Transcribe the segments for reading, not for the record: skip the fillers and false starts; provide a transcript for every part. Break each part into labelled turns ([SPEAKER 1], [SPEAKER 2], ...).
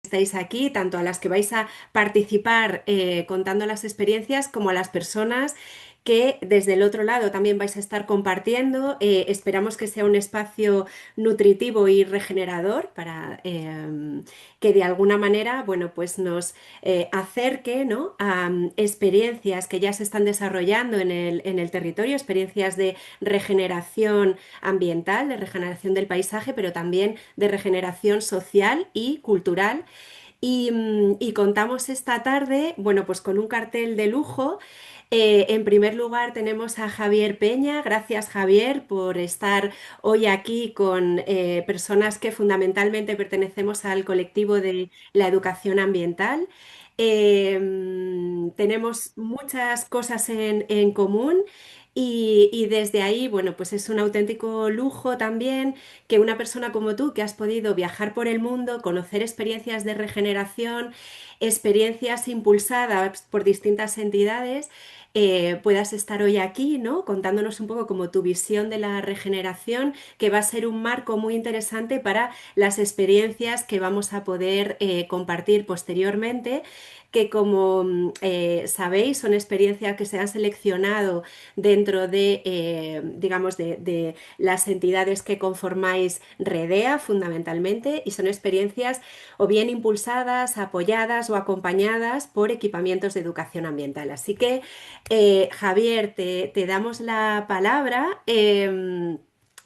[SPEAKER 1] Estáis aquí, tanto a las que vais a participar contando las experiencias como a las personas que desde el otro lado también vais a estar compartiendo. Esperamos que sea un espacio nutritivo y regenerador para que de alguna manera, bueno, pues nos acerque, ¿no?, a experiencias que ya se están desarrollando en el territorio, experiencias de regeneración ambiental, de regeneración del paisaje, pero también de regeneración social y cultural. Y contamos esta tarde, bueno, pues con un cartel de lujo. En primer lugar tenemos a Javier Peña. Gracias, Javier, por estar hoy aquí con personas que fundamentalmente pertenecemos al colectivo de la educación ambiental. Tenemos muchas cosas en común y desde ahí, bueno, pues es un auténtico lujo también que una persona como tú, que has podido viajar por el mundo, conocer experiencias de regeneración, experiencias impulsadas por distintas entidades, puedas estar hoy aquí, ¿no?, contándonos un poco como tu visión de la regeneración, que va a ser un marco muy interesante para las experiencias que vamos a poder compartir posteriormente, que como sabéis son experiencias que se han seleccionado dentro de, digamos, de las entidades que conformáis REDEA fundamentalmente, y son experiencias o bien impulsadas, apoyadas o acompañadas por equipamientos de educación ambiental. Así que, Javier, te damos la palabra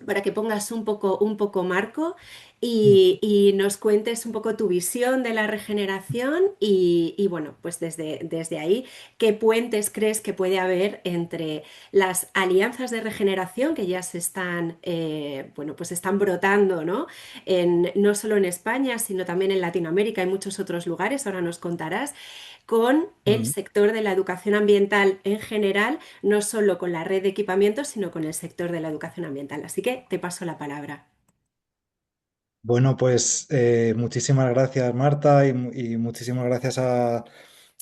[SPEAKER 1] para que pongas un poco marco y nos cuentes un poco tu visión de la regeneración y bueno, pues desde ahí, ¿qué puentes crees que puede haber entre las alianzas de regeneración que ya se están, bueno, pues están brotando, ¿no?, no solo en España, sino también en Latinoamérica y muchos otros lugares, ahora nos contarás, con el
[SPEAKER 2] Mm.
[SPEAKER 1] sector de la educación ambiental en general, no solo con la red de equipamientos, sino con el sector de la educación ambiental? Así que te paso la palabra.
[SPEAKER 2] Bueno, pues muchísimas gracias Marta y muchísimas gracias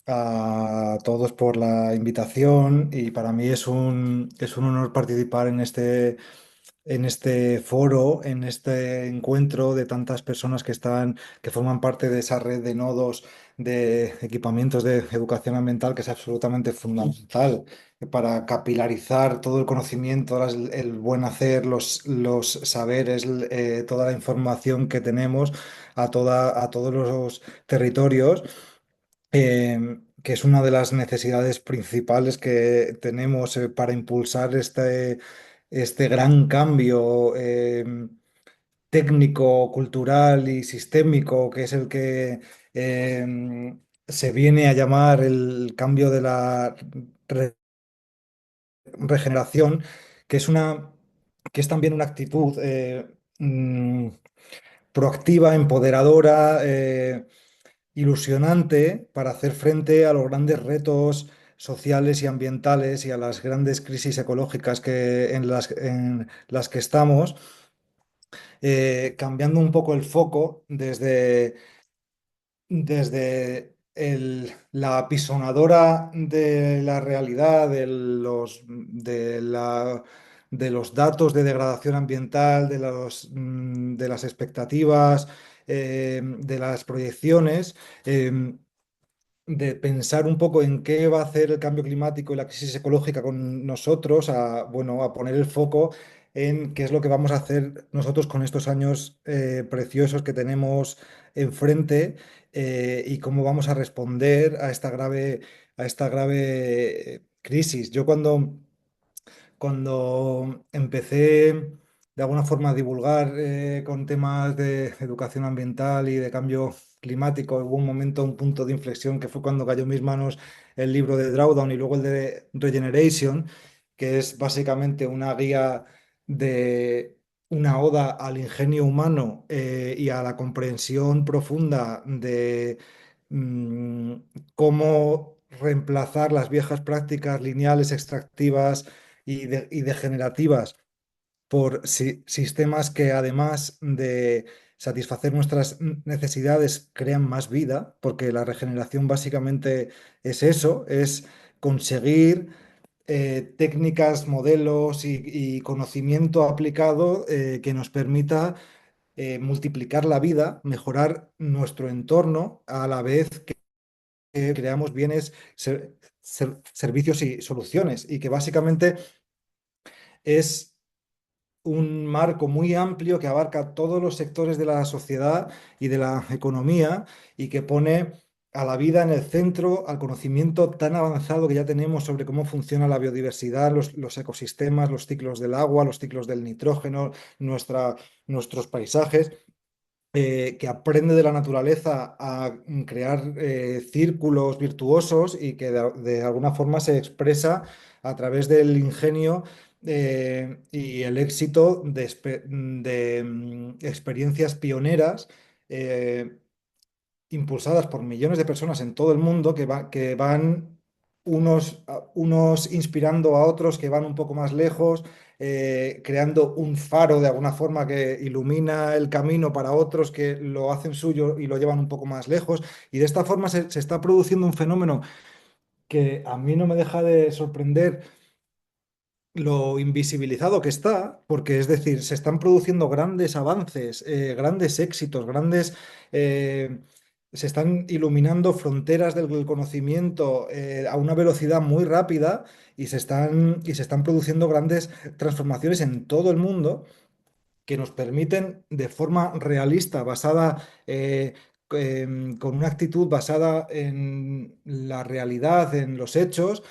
[SPEAKER 2] a todos por la invitación y para mí es un honor participar en este foro, en este encuentro de tantas personas que forman parte de esa red de nodos de equipamientos de educación ambiental que es absolutamente fundamental para capilarizar todo el conocimiento, el buen hacer, los saberes, toda la información que tenemos a todos los territorios, que es una de las necesidades principales que tenemos para impulsar este gran cambio técnico, cultural y sistémico, que es el que se viene a llamar el cambio de la regeneración, que que es también una actitud proactiva, empoderadora, ilusionante para hacer frente a los grandes retos sociales y ambientales y a las grandes crisis ecológicas en las que estamos, cambiando un poco el foco desde la apisonadora de la realidad, de los datos de degradación ambiental, de las expectativas, de las proyecciones, de pensar un poco en qué va a hacer el cambio climático y la crisis ecológica con nosotros, bueno, a poner el foco en qué es lo que vamos a hacer nosotros con estos años preciosos que tenemos enfrente, y cómo vamos a responder a esta grave crisis. Yo cuando empecé de alguna forma a divulgar con temas de educación ambiental y de cambio climático, hubo un momento, un punto de inflexión que fue cuando cayó en mis manos el libro de Drawdown y luego el de Regeneration, que es básicamente una guía de una oda al ingenio humano y a la comprensión profunda de mm, cómo reemplazar las viejas prácticas lineales extractivas y degenerativas por sistemas que además de satisfacer nuestras necesidades crean más vida, porque la regeneración básicamente es eso, es conseguir técnicas, modelos y conocimiento aplicado que nos permita multiplicar la vida, mejorar nuestro entorno, a la vez que creamos bienes, servicios y soluciones, y que básicamente es un marco muy amplio que abarca todos los sectores de la sociedad y de la economía y que pone a la vida en el centro, al conocimiento tan avanzado que ya tenemos sobre cómo funciona la biodiversidad, los ecosistemas, los ciclos del agua, los ciclos del nitrógeno, nuestros paisajes, que aprende de la naturaleza a crear círculos virtuosos y que de alguna forma se expresa a través del ingenio y el éxito de experiencias pioneras eh, impulsadas por millones de personas en todo el mundo que van unos inspirando a otros que van un poco más lejos, creando un faro de alguna forma que ilumina el camino para otros que lo hacen suyo y lo llevan un poco más lejos. Y de esta forma se está produciendo un fenómeno que a mí no me deja de sorprender lo invisibilizado que está, porque es decir, se están produciendo grandes avances, grandes éxitos, eh, se están iluminando fronteras del conocimiento a una velocidad muy rápida y se están produciendo grandes transformaciones en todo el mundo que nos permiten de forma realista, basada, con una actitud basada en la realidad, en los hechos,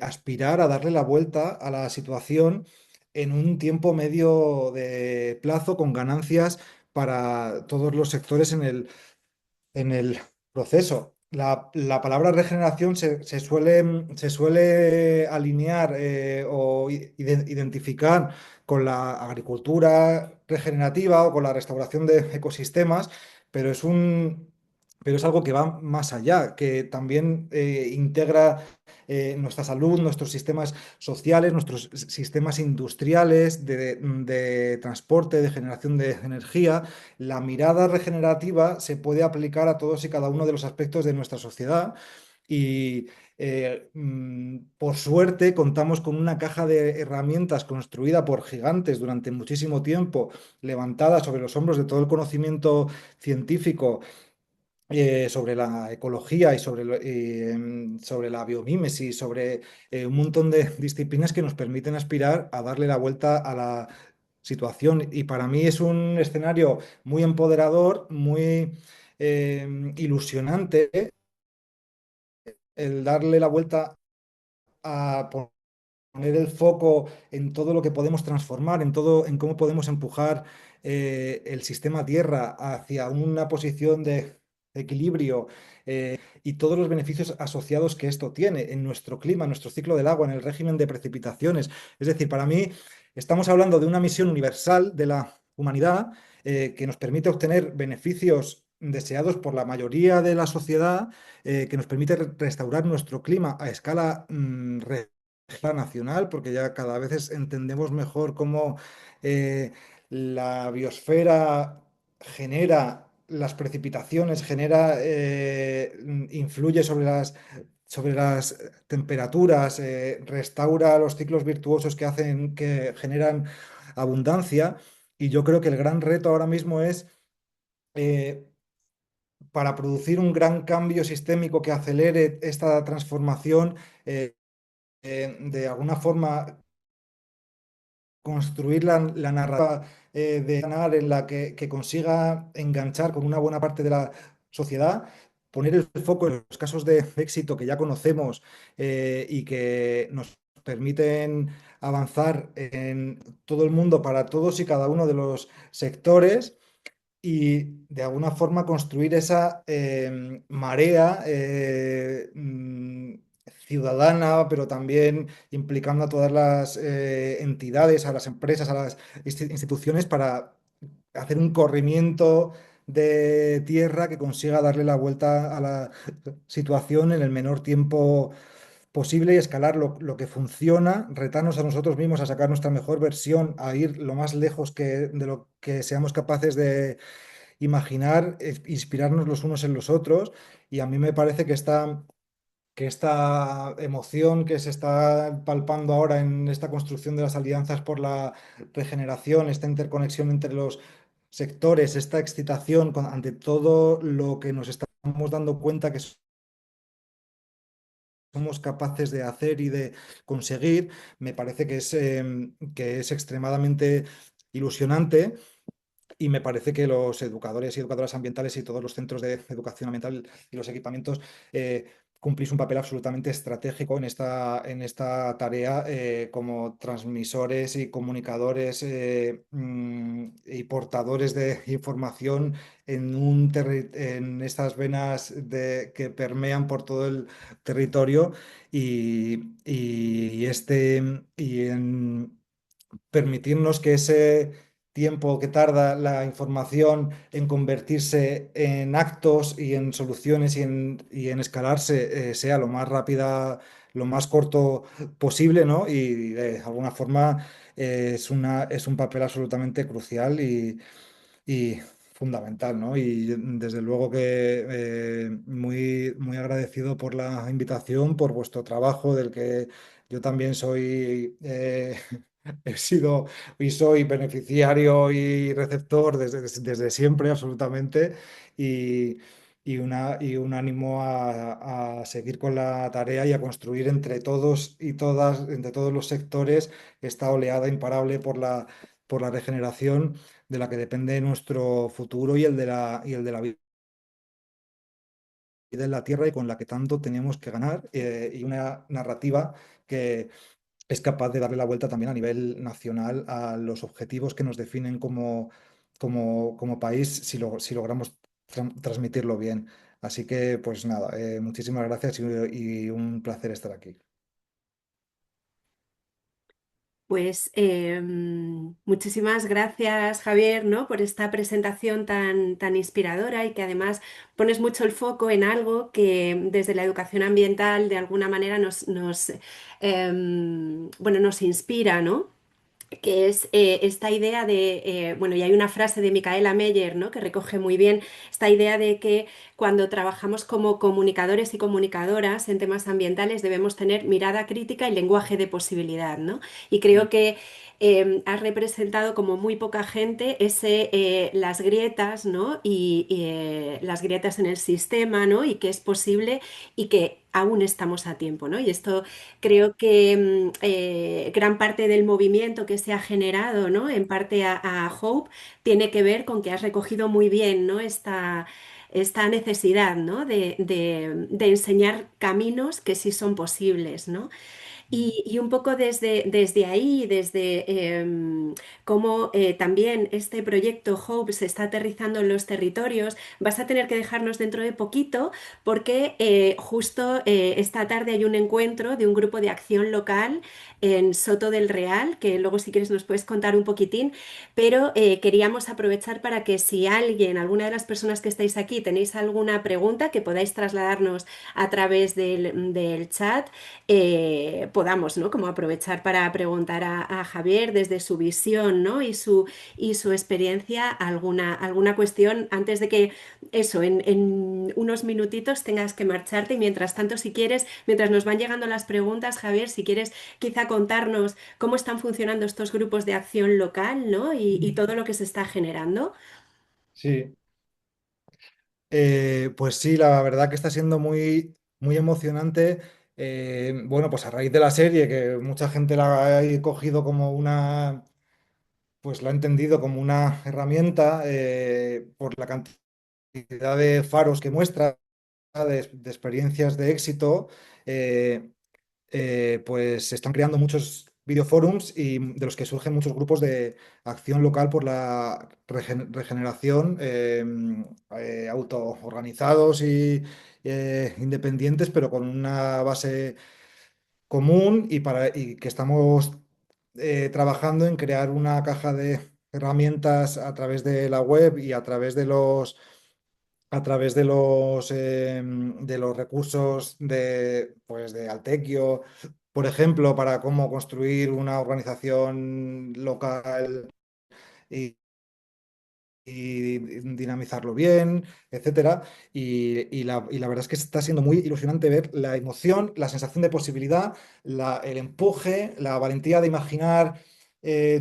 [SPEAKER 2] aspirar a darle la vuelta a la situación en un tiempo medio de plazo con ganancias para todos los sectores en el proceso. La palabra regeneración se suele alinear o identificar con la agricultura regenerativa o con la restauración de ecosistemas, pero pero es algo que va más allá, que también integra nuestra salud, nuestros sistemas sociales, nuestros sistemas industriales de transporte, de generación de energía. La mirada regenerativa se puede aplicar a todos y cada uno de los aspectos de nuestra sociedad y por suerte contamos con una caja de herramientas construida por gigantes durante muchísimo tiempo, levantada sobre los hombros de todo el conocimiento científico sobre la ecología y sobre la biomímesis, sobre un montón de disciplinas que nos permiten aspirar a darle la vuelta a la situación. Y para mí es un escenario muy empoderador, muy ilusionante el darle la vuelta a poner el foco en todo lo que podemos transformar, en todo, en cómo podemos empujar el sistema Tierra hacia una posición de equilibrio y todos los beneficios asociados que esto tiene en nuestro clima, en nuestro ciclo del agua, en el régimen de precipitaciones. Es decir, para mí estamos hablando de una misión universal de la humanidad que nos permite obtener beneficios deseados por la mayoría de la sociedad, que nos permite restaurar nuestro clima a escala nacional, porque ya cada vez entendemos mejor cómo eh, la biosfera genera las precipitaciones, influye sobre las temperaturas, restaura los ciclos virtuosos que generan abundancia. Y yo creo que el gran reto ahora mismo es, eh, para producir un gran cambio sistémico que acelere esta transformación, de alguna forma construir la narrativa de ganar en la que consiga enganchar con una buena parte de la sociedad, poner el foco en los casos de éxito que ya conocemos y que nos permiten avanzar en todo el mundo para todos y cada uno de los sectores y de alguna forma construir esa marea ciudadana, pero también implicando a todas las entidades, a las empresas, a las instituciones para hacer un corrimiento de tierra que consiga darle la vuelta a la situación en el menor tiempo posible y escalar lo que funciona, retarnos a nosotros mismos a sacar nuestra mejor versión, a ir lo más lejos de lo que seamos capaces de imaginar, inspirarnos los unos en los otros. Y a mí me parece que esta emoción que se está palpando ahora en esta construcción de las alianzas por la regeneración, esta interconexión entre los sectores esta excitación ante todo lo que nos estamos dando cuenta que somos capaces de hacer y de conseguir, me parece que es extremadamente ilusionante. Y me parece que los educadores y educadoras ambientales y todos los centros de educación ambiental y los equipamientos cumplís un papel absolutamente estratégico en esta tarea como transmisores y comunicadores y portadores de información en estas venas que permean por todo el territorio y en permitirnos que ese tiempo que tarda la información en convertirse en actos y en soluciones y en escalarse sea lo más rápida, lo más corto posible, ¿no? Y de alguna forma es un papel absolutamente crucial y fundamental, ¿no? Y desde luego que muy, muy agradecido por la invitación, por vuestro trabajo, del que yo también soy, he sido y soy beneficiario y receptor desde siempre, absolutamente, y, y un ánimo a seguir con la tarea y a construir entre todos y todas, entre todos los sectores, esta oleada imparable por la regeneración de la que depende nuestro futuro y el de la vida en la Tierra y con la que tanto tenemos que ganar, y una narrativa que es capaz de darle la vuelta también a nivel nacional a los objetivos que nos definen como país si logramos transmitirlo bien. Así que, pues nada, muchísimas gracias y un placer estar aquí.
[SPEAKER 1] Pues muchísimas gracias, Javier, ¿no? Por esta presentación tan inspiradora y que además pones mucho el foco en algo que desde la educación ambiental de alguna manera bueno, nos inspira, ¿no? Que es esta idea de, bueno, y hay una frase de Micaela Meyer, ¿no? Que recoge muy bien esta idea de que cuando trabajamos como comunicadores y comunicadoras en temas ambientales debemos tener mirada crítica y lenguaje de posibilidad, ¿no? Y creo que has representado como muy poca gente las grietas, ¿no? Las grietas en el sistema, ¿no? Y que es posible y que aún estamos a tiempo, ¿no? Y esto creo que gran parte del movimiento que se ha generado, ¿no? En parte a Hope, tiene que ver con que has recogido muy bien, ¿no? Esta necesidad, ¿no? De enseñar caminos que sí son posibles, ¿no? Y un poco desde ahí, desde cómo también este proyecto Hope se está aterrizando en los territorios, vas a tener que dejarnos dentro de poquito porque justo esta tarde hay un encuentro de un grupo de acción local en Soto del Real, que luego si quieres nos puedes contar un poquitín, pero queríamos aprovechar para que si alguien, alguna de las personas que estáis aquí, tenéis alguna pregunta que podáis trasladarnos a través del chat, podamos, ¿no? Como aprovechar para preguntar a Javier desde su visión, ¿no? Y su experiencia alguna cuestión antes de que eso, en unos minutitos tengas que marcharte y mientras tanto, si quieres, mientras nos van llegando las preguntas, Javier, si quieres quizá contarnos cómo están funcionando estos grupos de acción local, ¿no? Y todo lo que se está generando.
[SPEAKER 2] Sí, pues sí, la verdad que está siendo muy, muy emocionante. Bueno, pues a raíz de la serie, que mucha gente la ha cogido como pues la ha entendido como una herramienta por la cantidad de faros que muestra, de experiencias de éxito. eh, pues se están creando muchos videoforums y de los que surgen muchos grupos de acción local por la regeneración, autoorganizados y independientes, pero con una base común y que estamos trabajando en crear una caja de herramientas a través de la web y a través de los recursos pues de Altequio, por ejemplo, para cómo construir una organización local y, y dinamizarlo bien, etcétera. Y la verdad es que está siendo muy ilusionante ver la emoción, la sensación de posibilidad, el empuje, la valentía de imaginar.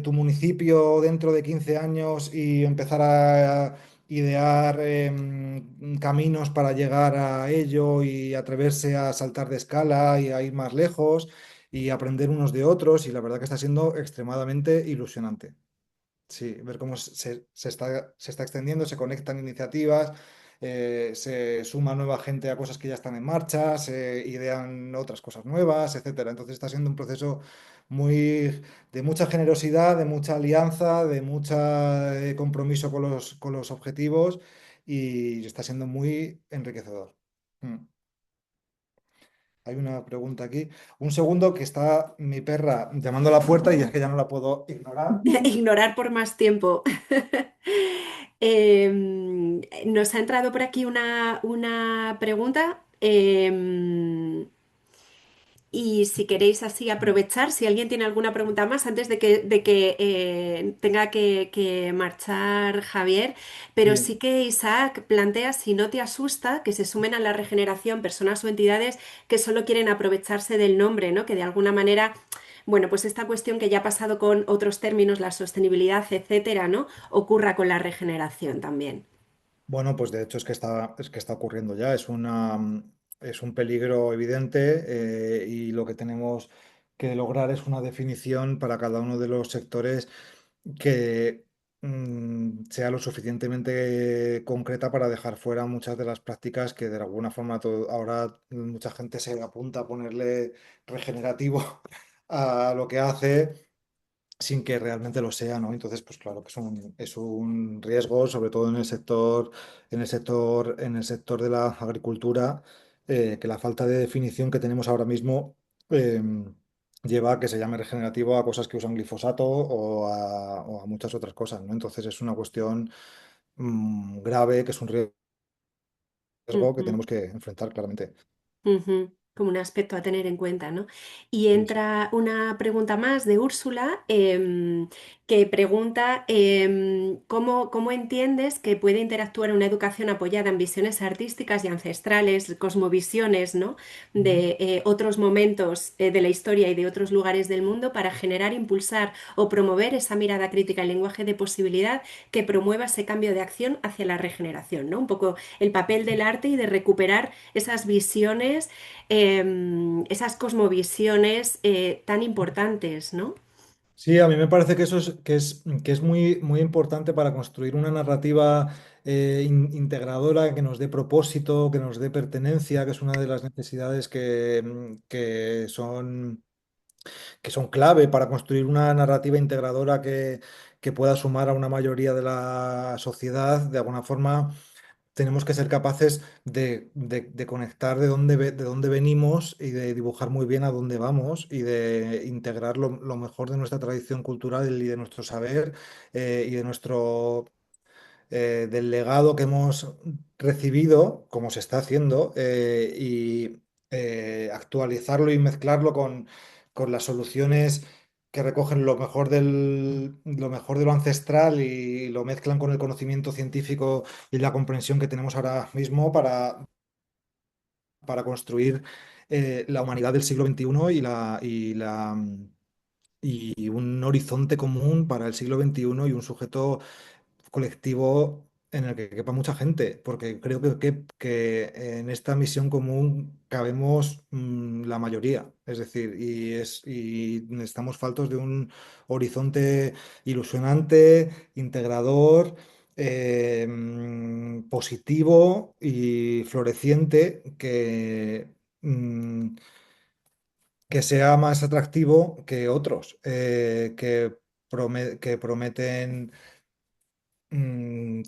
[SPEAKER 2] tu municipio dentro de 15 años y empezar a idear caminos para llegar a ello y atreverse a saltar de escala y a ir más lejos y aprender unos de otros y la verdad que está siendo extremadamente ilusionante. Sí, ver cómo se está extendiendo, se conectan iniciativas, se suma nueva gente a cosas que ya están en marcha, se idean otras cosas nuevas, etcétera. Entonces está siendo un proceso muy de mucha generosidad, de mucha alianza, de mucho compromiso con los objetivos y está siendo muy enriquecedor. Mm. Hay una pregunta aquí. Un segundo que está mi perra llamando a la puerta y es que ya no la puedo ignorar.
[SPEAKER 1] Ignorar por más tiempo. Nos ha entrado por aquí una pregunta. Y si queréis así aprovechar, si alguien tiene alguna pregunta más antes de que tenga que marchar Javier, pero
[SPEAKER 2] Sí.
[SPEAKER 1] sí que Isaac plantea, si no te asusta, que se sumen a la regeneración personas o entidades que solo quieren aprovecharse del nombre, ¿no? Que de alguna manera, bueno, pues esta cuestión que ya ha pasado con otros términos, la sostenibilidad, etcétera, ¿no? Ocurra con la regeneración también.
[SPEAKER 2] Bueno, pues de hecho es que está ocurriendo ya, es un peligro evidente y lo que tenemos que lograr es una definición para cada uno de los sectores que sea lo suficientemente concreta para dejar fuera muchas de las prácticas que de alguna forma ahora mucha gente se apunta a ponerle regenerativo a lo que hace sin que realmente lo sea, ¿no? Entonces, pues claro que es un riesgo, sobre todo en el sector de la agricultura, que la falta de definición que tenemos ahora mismo eh, lleva a que se llame regenerativo a cosas que usan glifosato o a muchas otras cosas, ¿no? Entonces es una cuestión grave, que es un riesgo que
[SPEAKER 1] Ujú.
[SPEAKER 2] tenemos que enfrentar claramente.
[SPEAKER 1] Ujú, como un aspecto a tener en cuenta, ¿no? Y
[SPEAKER 2] Sí, sí.
[SPEAKER 1] entra una pregunta más de Úrsula, que pregunta ¿cómo entiendes que puede interactuar una educación apoyada en visiones artísticas y ancestrales, cosmovisiones, ¿no?
[SPEAKER 2] Ujú.
[SPEAKER 1] De otros momentos de la historia y de otros lugares del mundo para generar, impulsar o promover esa mirada crítica y lenguaje de posibilidad que promueva ese cambio de acción hacia la regeneración, ¿no? Un poco el papel del arte y de recuperar esas visiones, esas cosmovisiones tan importantes, ¿no?
[SPEAKER 2] Sí, a mí me parece que que es muy, muy importante para construir una narrativa integradora que nos dé propósito, que nos dé pertenencia, que es una de las necesidades que son clave para construir una narrativa integradora que pueda sumar a una mayoría de la sociedad. De alguna forma, tenemos que ser capaces de conectar de dónde venimos y de dibujar muy bien a dónde vamos y de integrar lo mejor de nuestra tradición cultural y de nuestro saber y de del legado que hemos recibido, como se está haciendo, y actualizarlo y mezclarlo con las soluciones que recogen lo mejor de lo ancestral y lo mezclan con el conocimiento científico y la comprensión que tenemos ahora mismo para construir la humanidad del siglo XXI y un horizonte común para el siglo XXI y un sujeto colectivo en el que quepa mucha gente, porque creo que en esta misión común cabemos la mayoría, es decir, y estamos faltos de un horizonte ilusionante, integrador, positivo y floreciente mm, que sea más atractivo que otros, que prometen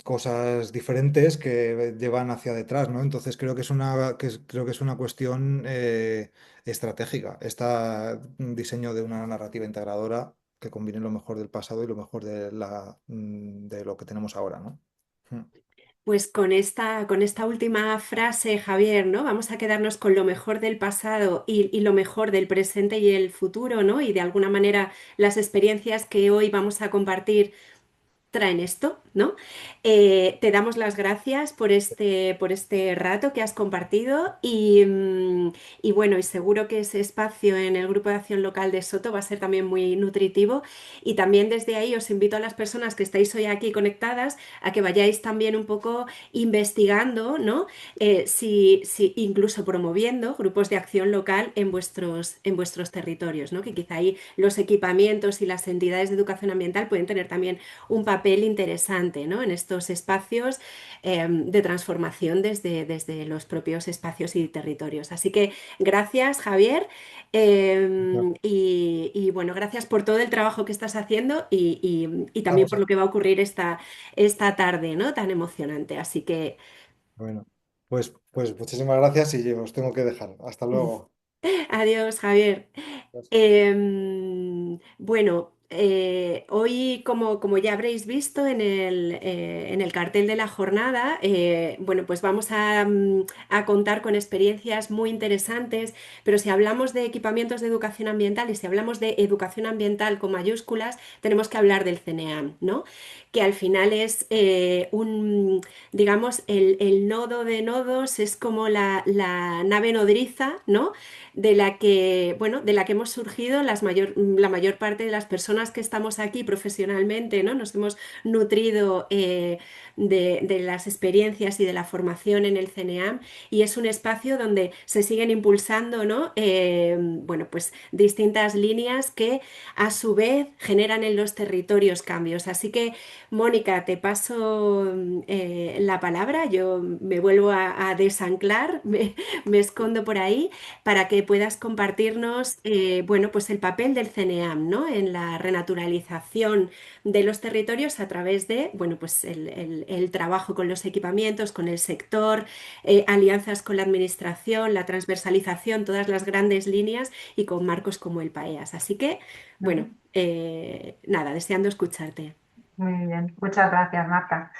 [SPEAKER 2] cosas diferentes que llevan hacia detrás, ¿no? Entonces creo que creo que es una cuestión estratégica, este diseño de una narrativa integradora que combine lo mejor del pasado y lo mejor de lo que tenemos ahora, ¿no? Mm.
[SPEAKER 1] Pues con esta última frase, Javier, ¿no? Vamos a quedarnos con lo mejor del pasado y lo mejor del presente y el futuro, ¿no? Y de alguna manera las experiencias que hoy vamos a compartir traen esto. ¿no? Te damos las gracias por este rato que has compartido y bueno, y seguro que ese espacio en el Grupo de Acción Local de Soto va a ser también muy nutritivo y también desde ahí os invito a las personas que estáis hoy aquí conectadas a que vayáis también un poco investigando, ¿no? Si incluso promoviendo grupos de acción local en vuestros territorios, ¿no? Que quizá ahí los equipamientos y las entidades de educación ambiental pueden tener también un papel interesante, ¿no? En estos espacios de transformación desde los propios espacios y territorios. Así que gracias, Javier. Y bueno, gracias por todo el trabajo que estás haciendo y también
[SPEAKER 2] Vamos
[SPEAKER 1] por
[SPEAKER 2] a-
[SPEAKER 1] lo que va a ocurrir esta tarde, ¿no? Tan emocionante. Así que
[SPEAKER 2] Bueno, pues muchísimas gracias y os tengo que dejar. Hasta luego.
[SPEAKER 1] adiós, Javier. Bueno, hoy, como ya habréis visto en el cartel de la jornada, bueno, pues vamos a contar con experiencias muy interesantes, pero si hablamos de equipamientos de educación ambiental y si hablamos de educación ambiental con mayúsculas, tenemos que hablar del CNEAM, ¿no? Que al final es digamos, el nodo de nodos, es como la nave nodriza, ¿no? De la que, bueno, de la que hemos surgido la mayor parte de las personas que estamos aquí profesionalmente, ¿no? Nos hemos nutrido de las experiencias y de la formación en el CNEAM y es un espacio donde se siguen impulsando, ¿no? Bueno, pues distintas líneas que a su vez generan en los territorios cambios. Así que, Mónica, te paso la palabra, yo me vuelvo a desanclar, me escondo por ahí para que puedas compartirnos, bueno, pues el papel del CNEAM, ¿no? En la renaturalización de los territorios a través de, bueno, pues el trabajo con los equipamientos, con el sector, alianzas con la administración, la transversalización, todas las grandes líneas y con marcos como el PAEAS. Así que, bueno,
[SPEAKER 3] Ujú.
[SPEAKER 1] nada, deseando escucharte.
[SPEAKER 3] Muy bien, muchas gracias, Marta.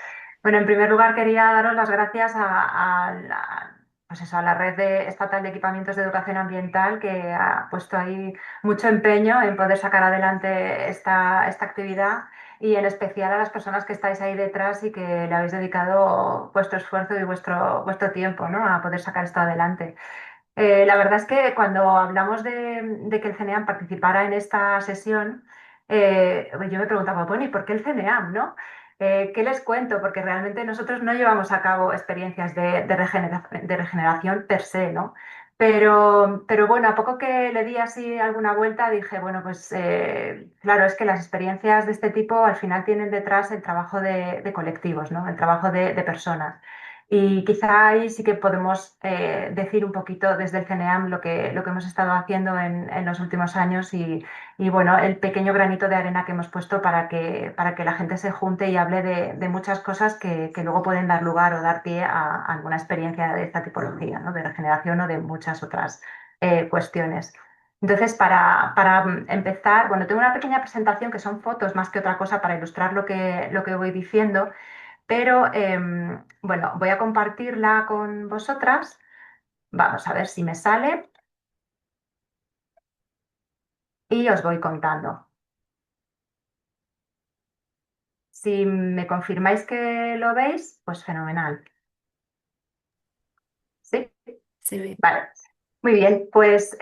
[SPEAKER 3] Bueno, en primer lugar quería daros las gracias a la, pues eso, a la red estatal de equipamientos de educación ambiental que ha puesto ahí mucho empeño en poder sacar adelante esta actividad y en especial a las personas que estáis ahí detrás y que le habéis dedicado vuestro esfuerzo y vuestro tiempo, ¿no? A poder sacar esto adelante. La verdad es que cuando hablamos de que el CNEAM participara en esta sesión, yo me preguntaba, bueno, ¿y por qué el CNEAM, no? ¿Qué les cuento? Porque realmente nosotros no llevamos a cabo experiencias de regeneración per se, ¿no? Pero bueno, a poco que le di así alguna vuelta, dije, bueno, pues claro, es que las experiencias de este tipo al final tienen detrás el trabajo de colectivos, ¿no? El trabajo de personas. Y quizá ahí sí que podemos decir un poquito desde el CNEAM lo que hemos estado haciendo en los últimos años y, bueno, el pequeño granito de arena que hemos puesto para que la gente se junte y hable de muchas cosas que luego pueden dar lugar o dar pie a alguna experiencia de esta tipología, ¿no? De regeneración o de muchas otras cuestiones. Entonces, para empezar, bueno, tengo una pequeña presentación que son fotos más que otra cosa para ilustrar lo que voy diciendo. Pero bueno, voy a compartirla con vosotras. Vamos a ver si me sale y os voy contando. Si me confirmáis que lo veis, pues fenomenal. ¿Sí?
[SPEAKER 1] Se ve.
[SPEAKER 3] Vale. Muy bien, pues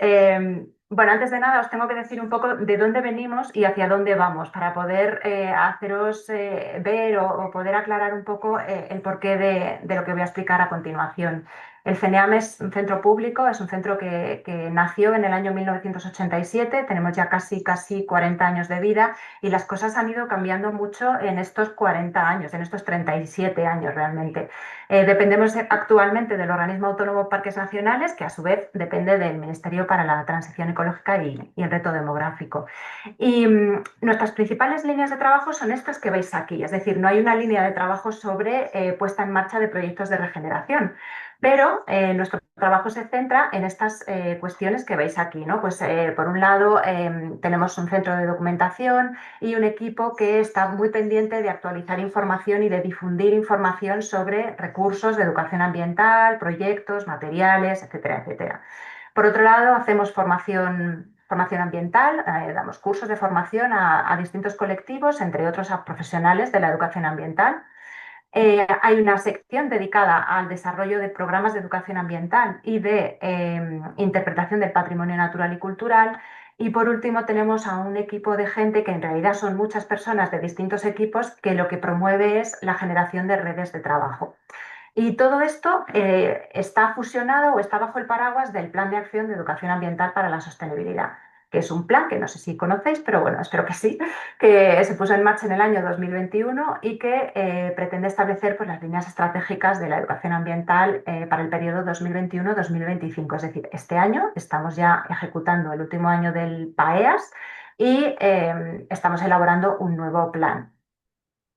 [SPEAKER 3] bueno, antes de nada os tengo que decir un poco de dónde venimos y hacia dónde vamos para poder haceros ver o poder aclarar un poco el porqué de lo que voy a explicar a continuación. El CNEAM es un centro público, es un centro que nació en el año 1987, tenemos ya casi 40 años de vida y las cosas han ido cambiando mucho en estos 40 años, en estos 37 años realmente. Dependemos actualmente del organismo autónomo Parques Nacionales, que a su vez depende del Ministerio para la Transición Ecológica y el Reto Demográfico. Y nuestras principales líneas de trabajo son estas que veis aquí, es decir, no hay una línea de trabajo sobre puesta en marcha de proyectos de regeneración, pero nuestro trabajo se centra en estas cuestiones que veis aquí, ¿no? Pues por un lado tenemos un centro de documentación y un equipo que está muy pendiente de actualizar información y de difundir información sobre recursos de educación ambiental, proyectos, materiales, etcétera, etcétera. Por otro lado, hacemos formación formación ambiental, damos cursos de formación a distintos colectivos, entre otros a profesionales de la educación ambiental. Hay una sección dedicada al desarrollo de programas de educación ambiental y de interpretación del patrimonio natural y cultural. Y por último tenemos a un equipo de gente que en realidad son muchas personas de distintos equipos que lo que promueve es la generación de redes de trabajo. Y todo esto está fusionado o está bajo el paraguas del Plan de Acción de Educación Ambiental para la Sostenibilidad, que es un plan que no sé si conocéis, pero bueno, espero que sí, que se puso en marcha en el año 2021 y que pretende establecer pues, las líneas estratégicas de la educación ambiental para el periodo 2021-2025. Es decir, este año estamos ya ejecutando el último año del PAEAS y estamos elaborando un nuevo plan.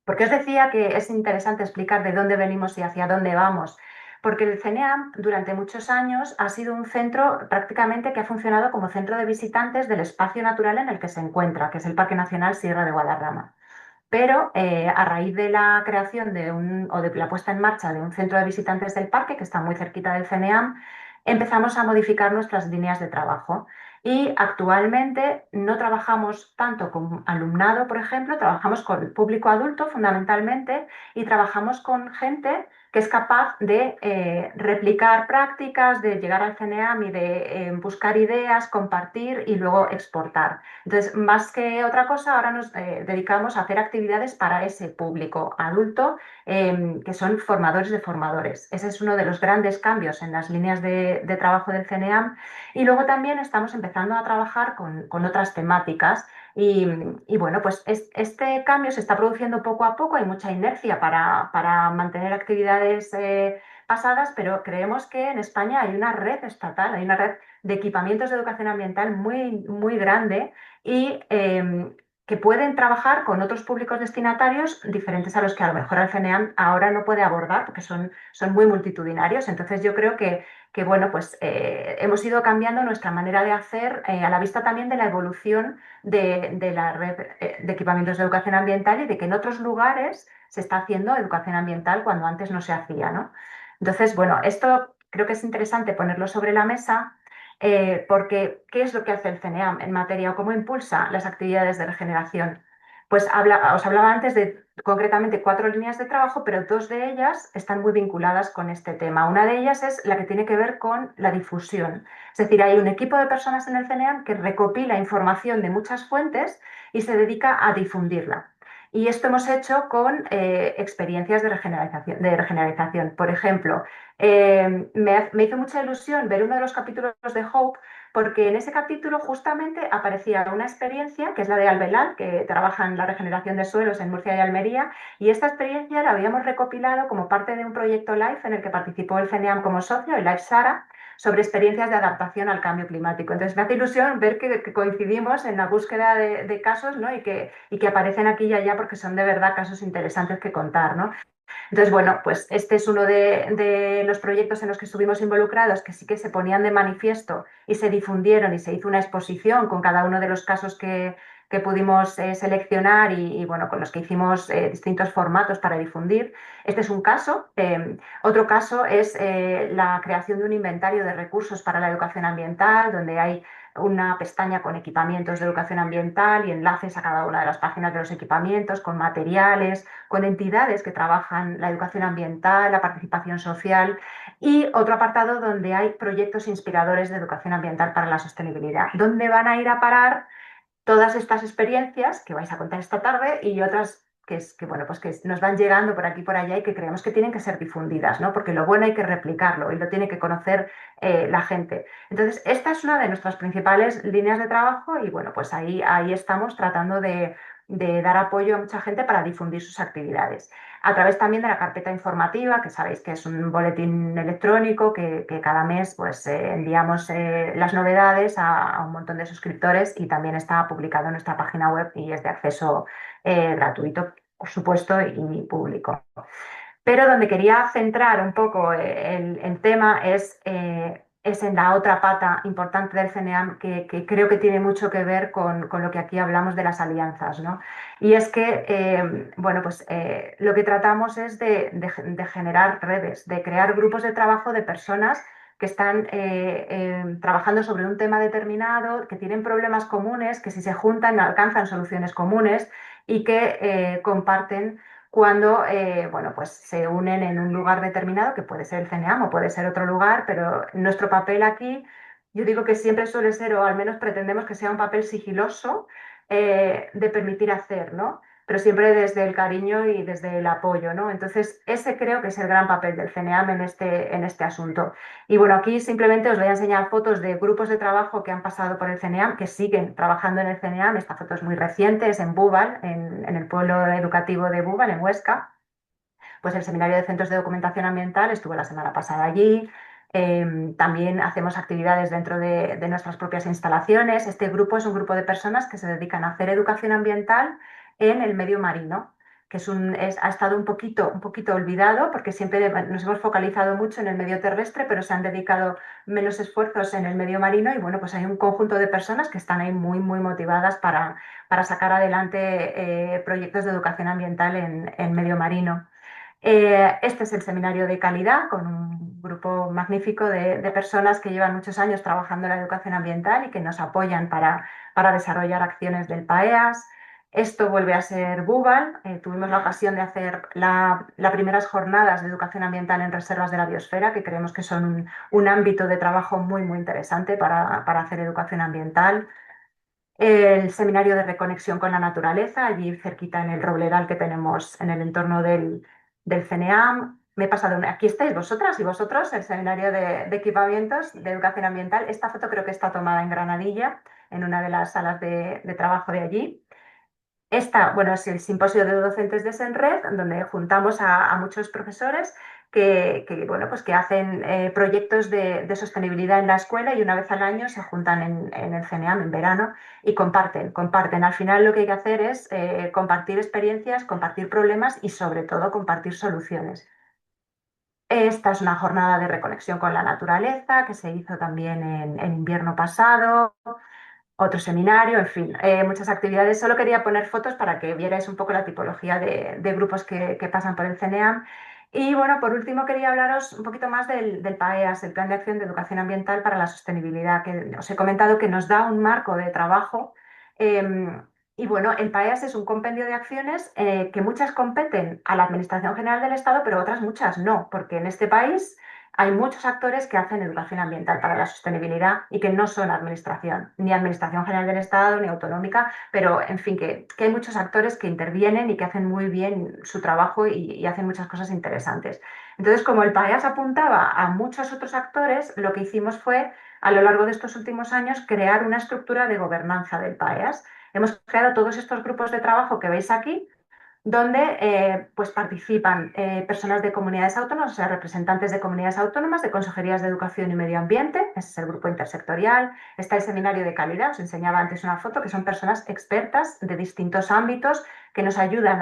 [SPEAKER 3] Porque os decía que es interesante explicar de dónde venimos y hacia dónde vamos, porque el CENEAM durante muchos años ha sido un centro prácticamente que ha funcionado como centro de visitantes del espacio natural en el que se encuentra, que es el Parque Nacional Sierra de Guadarrama. Pero a raíz de la creación o de la puesta en marcha de un centro de visitantes del parque, que está muy cerquita del CENEAM, empezamos a modificar nuestras líneas de trabajo. Y actualmente no trabajamos tanto con alumnado, por ejemplo, trabajamos con el público adulto fundamentalmente y trabajamos con gente que es capaz de replicar prácticas, de llegar al CENEAM y de buscar ideas, compartir y luego exportar. Entonces, más que otra cosa, ahora nos dedicamos a hacer actividades para ese público adulto, que son formadores de formadores. Ese es uno de los grandes cambios en las líneas de trabajo del CENEAM. Y luego también estamos empezando a trabajar con otras temáticas. Y bueno, pues este cambio se está produciendo poco a poco, hay mucha inercia para mantener actividades pasadas, pero creemos que en España hay una red estatal, hay una red de equipamientos de educación ambiental muy, muy grande y que pueden trabajar con otros públicos destinatarios diferentes a los que a lo mejor el CNEAM ahora no puede abordar porque son muy multitudinarios. Entonces yo creo que bueno, pues hemos ido cambiando nuestra manera de hacer a la vista también de la evolución de la red de equipamientos de educación ambiental y de que en otros lugares se está haciendo educación ambiental cuando antes no se hacía, ¿no? Entonces, bueno, esto creo que es interesante ponerlo sobre la mesa porque ¿qué es lo que hace el CNEAM en materia o cómo impulsa las actividades de regeneración? Pues os hablaba antes de concretamente 4 líneas de trabajo, pero 2 de ellas están muy vinculadas con este tema. Una de ellas es la que tiene que ver con la difusión. Es decir, hay un equipo de personas en el CNEAM que recopila información de muchas fuentes y se dedica a difundirla. Y esto hemos hecho con experiencias de regeneración. Por ejemplo, me hizo mucha ilusión ver uno de los capítulos de Hope, porque en ese capítulo justamente aparecía una experiencia, que es la de Albelal, que trabaja en la regeneración de suelos en Murcia y Almería, y esta experiencia la habíamos recopilado como parte de un proyecto LIFE en el que participó el CENEAM como socio, el LIFE Sara, sobre experiencias de adaptación al cambio climático. Entonces me hace ilusión ver que coincidimos en la búsqueda de casos, ¿no? y que aparecen aquí y allá porque son de verdad casos interesantes que contar, ¿no? Entonces, bueno, pues este es uno de los proyectos en los que estuvimos involucrados, que sí que se ponían de manifiesto y se difundieron y se hizo una exposición con cada uno de los casos que pudimos seleccionar bueno, con los que hicimos distintos formatos para difundir. Este es un caso. Otro caso es la creación de un inventario de recursos para la educación ambiental, donde hay una pestaña con equipamientos de educación ambiental y enlaces a cada una de las páginas de los equipamientos, con materiales, con entidades que trabajan la educación ambiental, la participación social y otro apartado donde hay proyectos inspiradores de educación ambiental para la sostenibilidad. ¿Dónde van a ir a parar todas estas experiencias que vais a contar esta tarde y otras bueno, pues que nos van llegando por aquí y por allá y que creemos que tienen que ser difundidas, ¿no? Porque lo bueno hay que replicarlo y lo tiene que conocer la gente. Entonces, esta es una de nuestras principales líneas de trabajo y bueno, pues ahí estamos tratando de dar apoyo a mucha gente para difundir sus actividades. A través también de la carpeta informativa, que sabéis que es un boletín electrónico que cada mes pues, enviamos las novedades a un montón de suscriptores y también está publicado en nuestra página web y es de acceso gratuito, por supuesto, y público. Pero donde quería centrar un poco el tema es en la otra pata importante del CNEAM que creo que tiene mucho que ver con lo que aquí hablamos de las alianzas, ¿no? Y es que, bueno, pues lo que tratamos es de generar redes, de crear grupos de trabajo de personas que están trabajando sobre un tema determinado, que tienen problemas comunes, que si se juntan alcanzan soluciones comunes y que comparten cuando bueno, pues se unen en un lugar determinado, que puede ser el CNEAM o puede ser otro lugar, pero nuestro papel aquí, yo digo que siempre suele ser, o al menos pretendemos que sea un papel sigiloso de permitir hacer, ¿no? Pero siempre desde el cariño y desde el apoyo, ¿no? Entonces, ese creo que es el gran papel del CNEAM en este asunto. Y bueno, aquí simplemente os voy a enseñar fotos de grupos de trabajo que han pasado por el CNEAM, que siguen trabajando en el CNEAM. Esta foto es muy reciente, es en Búbal, en el pueblo educativo de Búbal, en Huesca. Pues el Seminario de Centros de Documentación Ambiental estuvo la semana pasada allí. También hacemos actividades dentro de nuestras propias instalaciones. Este grupo es un grupo de personas que se dedican a hacer educación ambiental en el medio marino, que ha estado un poquito olvidado porque siempre nos hemos focalizado mucho en el medio terrestre, pero se han dedicado menos esfuerzos en el medio marino y bueno, pues hay un conjunto de personas que están ahí muy, muy motivadas para sacar adelante proyectos de educación ambiental en medio marino. Este es el seminario de calidad con un grupo magnífico de personas que llevan muchos años trabajando en la educación ambiental y que nos apoyan para desarrollar acciones del PAEAS. Esto vuelve a ser Búbal. Tuvimos la ocasión de hacer las primeras jornadas de educación ambiental en reservas de la biosfera, que creemos que son un ámbito de trabajo muy, muy interesante para hacer educación ambiental. El seminario de reconexión con la naturaleza, allí cerquita en el Robledal que tenemos en el entorno del CNEAM. Me he pasado aquí estáis vosotras y vosotros, el seminario de equipamientos de educación ambiental. Esta foto creo que está tomada en Granadilla, en una de las salas de trabajo de allí. Esta, bueno, es el simposio de docentes de SENRED, donde juntamos a muchos profesores bueno, pues que hacen proyectos de sostenibilidad en la escuela y una vez al año se juntan en el CNEAM en verano y comparten. Al final lo que hay que hacer es compartir experiencias, compartir problemas y sobre todo compartir soluciones. Esta es una jornada de reconexión con la naturaleza que se hizo también en invierno pasado, otro seminario, en fin, muchas actividades. Solo quería poner fotos para que vierais un poco la tipología de grupos que pasan por el CNEAM. Y bueno, por último quería hablaros un poquito más del PAEAS, el Plan de Acción de Educación Ambiental para la Sostenibilidad, que os he comentado que nos da un marco de trabajo. Y bueno, el PAEAS es un compendio de acciones que muchas competen a la Administración General del Estado, pero otras muchas no, porque en este país hay muchos actores que hacen educación ambiental para la sostenibilidad y que no son administración, ni Administración General del Estado, ni autonómica, pero en fin, que hay muchos actores que intervienen y que hacen muy bien su trabajo y hacen muchas cosas interesantes. Entonces, como el PAEAS apuntaba a muchos otros actores, lo que hicimos fue, a lo largo de estos últimos años, crear una estructura de gobernanza del PAEAS. Hemos creado todos estos grupos de trabajo que veis aquí, donde pues participan personas de comunidades autónomas, o sea, representantes de comunidades autónomas, de consejerías de educación y medio ambiente, ese es el grupo intersectorial, está el seminario de calidad, os enseñaba antes una foto, que son personas expertas de distintos ámbitos que nos ayudan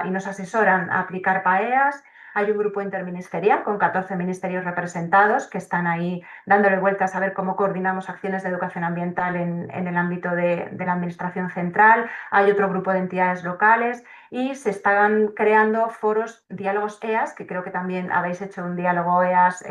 [SPEAKER 3] y nos asesoran a aplicar PAEAS. Hay un grupo interministerial con 14 ministerios representados que están ahí dándole vueltas a ver cómo coordinamos acciones de educación ambiental en el ámbito de la Administración central. Hay otro grupo de entidades locales y se están creando foros, diálogos EAS, que creo que también habéis hecho un diálogo EAS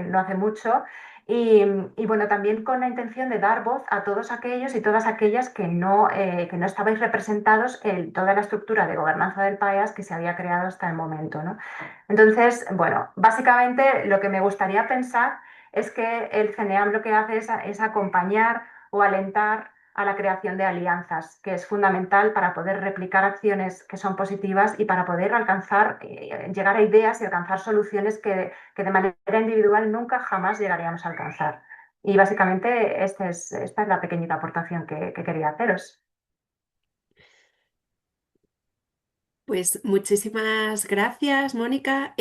[SPEAKER 3] no hace mucho. Y bueno, también con la intención de dar voz a todos aquellos y todas aquellas que no estabais representados en toda la estructura de gobernanza del PAEAS que se había creado hasta el momento, ¿no? Entonces, bueno, básicamente lo que me gustaría pensar es que el CNEAM lo que hace es acompañar o alentar a la creación de alianzas, que es fundamental para poder replicar acciones que son positivas y para poder alcanzar, llegar a ideas y alcanzar soluciones que de manera individual nunca jamás llegaríamos a alcanzar. Y básicamente esta es la pequeñita aportación que quería haceros.
[SPEAKER 1] Pues muchísimas gracias, Mónica.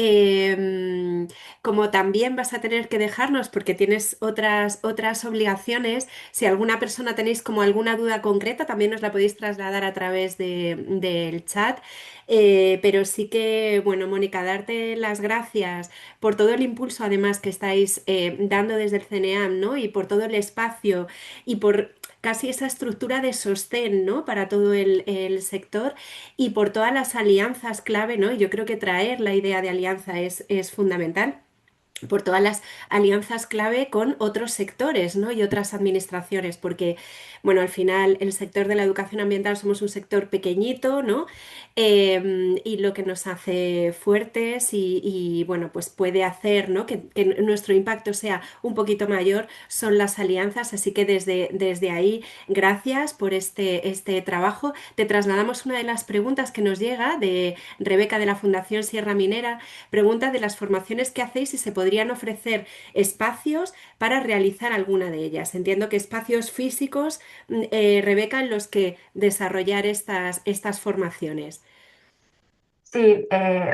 [SPEAKER 1] Como también vas a tener que dejarnos porque tienes otras obligaciones, si alguna persona tenéis como alguna duda concreta, también nos la podéis trasladar a través del chat. Pero sí que, bueno, Mónica, darte las gracias por todo el impulso además que estáis dando desde el CNEAM, ¿no? Y por todo el espacio y por casi esa estructura de sostén, ¿no? Para todo el sector y por todas las alianzas clave, ¿no? Yo creo que traer la idea de alianza es fundamental. por todas las alianzas clave con otros sectores, ¿no? Y otras administraciones, porque, bueno, al final el sector de la educación ambiental somos un sector pequeñito, ¿no? Y lo que nos hace fuertes bueno, pues puede hacer, ¿no? Que nuestro impacto sea un poquito mayor son las alianzas, así que desde ahí, gracias por este trabajo. Te trasladamos una de las preguntas que nos llega de Rebeca de la Fundación Sierra Minera. Pregunta de las formaciones que hacéis si se podrían ofrecer espacios para realizar alguna de ellas. Entiendo que espacios físicos, Rebeca, en los que desarrollar estas formaciones.
[SPEAKER 3] Sí,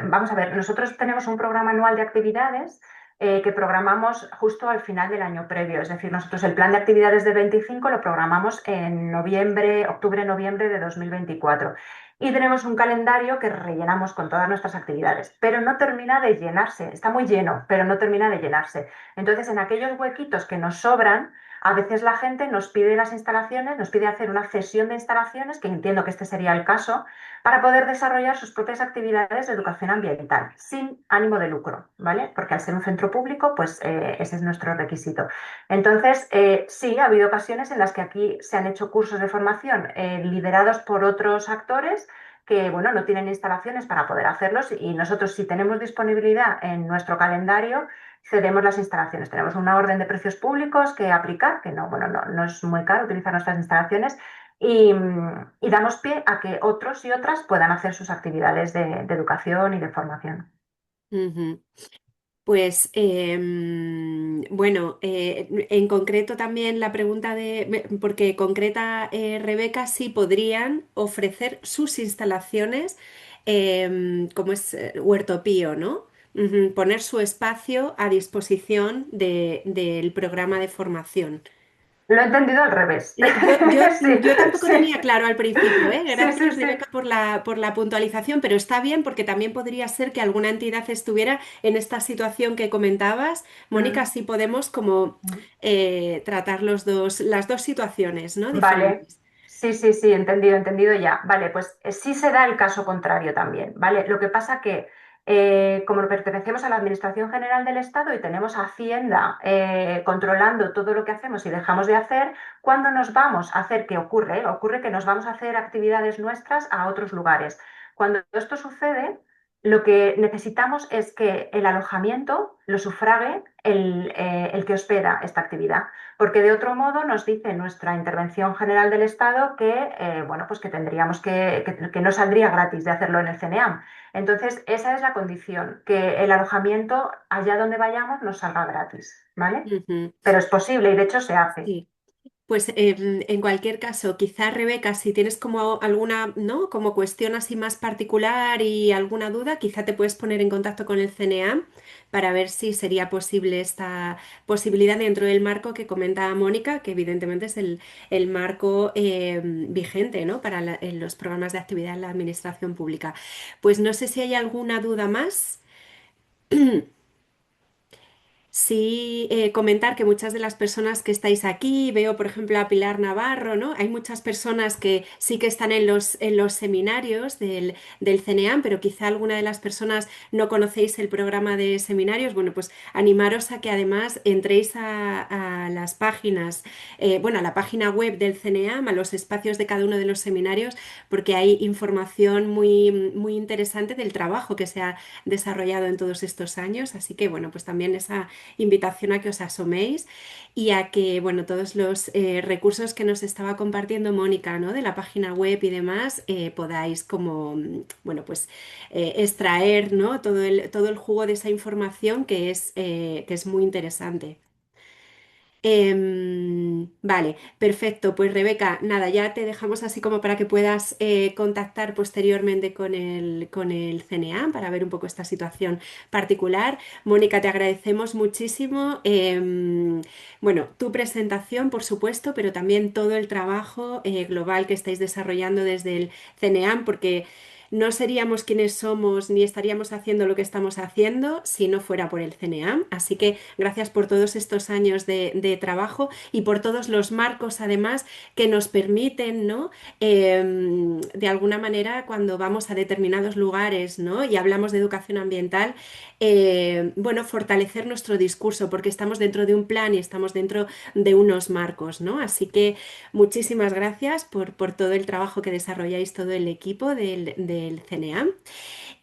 [SPEAKER 3] vamos a ver, nosotros tenemos un programa anual de actividades que programamos justo al final del año previo. Es decir, nosotros el plan de actividades de 25 lo programamos en noviembre, octubre-noviembre de 2024. Y tenemos un calendario que rellenamos con todas nuestras actividades, pero no termina de llenarse. Está muy lleno, pero no termina de llenarse. Entonces, en aquellos huequitos que nos sobran, a veces la gente nos pide las instalaciones, nos pide hacer una cesión de instalaciones, que entiendo que este sería el caso para poder desarrollar sus propias actividades de educación ambiental, sin ánimo de lucro, ¿vale? Porque al ser un centro público, pues ese es nuestro requisito. Entonces, sí, ha habido ocasiones en las que aquí se han hecho cursos de formación liderados por otros actores que, bueno, no tienen instalaciones para poder hacerlos y nosotros, si tenemos disponibilidad en nuestro calendario, cedemos las instalaciones. Tenemos una orden de precios públicos que aplicar, que no, bueno, no es muy caro utilizar nuestras instalaciones y damos pie a que otros y otras puedan hacer sus actividades de educación y de formación.
[SPEAKER 1] Ujú. Pues bueno, en concreto también la pregunta porque concreta Rebeca, si podrían ofrecer sus instalaciones como es Huerto Pío, ¿no? Ujú, poner su espacio a disposición del programa de formación.
[SPEAKER 3] Lo he entendido al revés. Sí,
[SPEAKER 1] Yo tampoco
[SPEAKER 3] sí,
[SPEAKER 1] tenía claro al principio, ¿eh?
[SPEAKER 3] sí, sí,
[SPEAKER 1] Gracias,
[SPEAKER 3] sí.
[SPEAKER 1] Rebeca, por la puntualización, pero está bien porque también podría ser que alguna entidad estuviera en esta situación que comentabas. Mónica,
[SPEAKER 3] Mm,
[SPEAKER 1] así podemos como
[SPEAKER 3] mm.
[SPEAKER 1] tratar las dos situaciones, ¿no?
[SPEAKER 3] Vale,
[SPEAKER 1] Diferentes.
[SPEAKER 3] sí, sí, sí, entendido, entendido ya. Vale, pues sí se da el caso contrario también, ¿vale? Lo que pasa que como pertenecemos a la Administración General del Estado y tenemos a Hacienda controlando todo lo que hacemos y dejamos de hacer, cuando nos vamos a hacer, ¿qué ocurre? Ocurre que nos vamos a hacer actividades nuestras a otros lugares. Cuando esto sucede, lo que necesitamos es que el alojamiento lo sufrague el que hospeda esta actividad. Porque de otro modo nos dice nuestra intervención general del Estado que, bueno, pues que tendríamos que no saldría gratis de hacerlo en el CNEAM. Entonces, esa es la condición, que el alojamiento allá donde vayamos nos salga gratis, ¿vale?
[SPEAKER 1] Ujú,
[SPEAKER 3] Pero es posible y de hecho se hace.
[SPEAKER 1] sí. Pues en cualquier caso, quizá Rebeca, si tienes como alguna, ¿no? Como cuestión así más particular y alguna duda, quizá te puedes poner en contacto con el CNEAM para ver si sería posible esta posibilidad dentro del marco que comentaba Mónica, que evidentemente es el marco vigente, ¿no? Para en los programas de actividad en la administración pública. Pues no sé si hay alguna duda más. Sí, comentar que muchas de las personas que estáis aquí, veo por ejemplo a Pilar Navarro, ¿no? Hay muchas personas que sí que están en los seminarios del CNEAM, pero quizá alguna de las personas no conocéis el programa de seminarios. Bueno, pues animaros a que además entréis a las páginas, bueno, a la página web del CNEAM, a los espacios de cada uno de los seminarios, porque hay información muy interesante del trabajo que se ha desarrollado en todos estos años. Así que, bueno, pues también esa invitación a que os asoméis y a que, bueno, todos los recursos que nos estaba compartiendo Mónica, ¿no? De la página web y demás, podáis como, bueno, pues extraer, ¿no? Todo el jugo de esa información que es muy interesante. Vale, perfecto. Pues Rebeca, nada, ya te dejamos así como para que puedas contactar posteriormente con el CNA para ver un poco esta situación particular. Mónica, te agradecemos muchísimo. Bueno, tu presentación, por supuesto, pero también todo el trabajo global que estáis desarrollando desde el CNEAM, porque no seríamos quienes somos ni estaríamos haciendo lo que estamos haciendo si no fuera por el CNEAM. Así que gracias por todos estos años de trabajo y por todos los marcos, además, que nos permiten, ¿no? De alguna manera, cuando vamos a determinados lugares, ¿no? Y hablamos de educación ambiental, bueno, fortalecer nuestro discurso, porque estamos dentro de un plan y estamos dentro de unos marcos, ¿no? Así que muchísimas gracias por todo el trabajo que desarrolláis todo el equipo del CNEAM.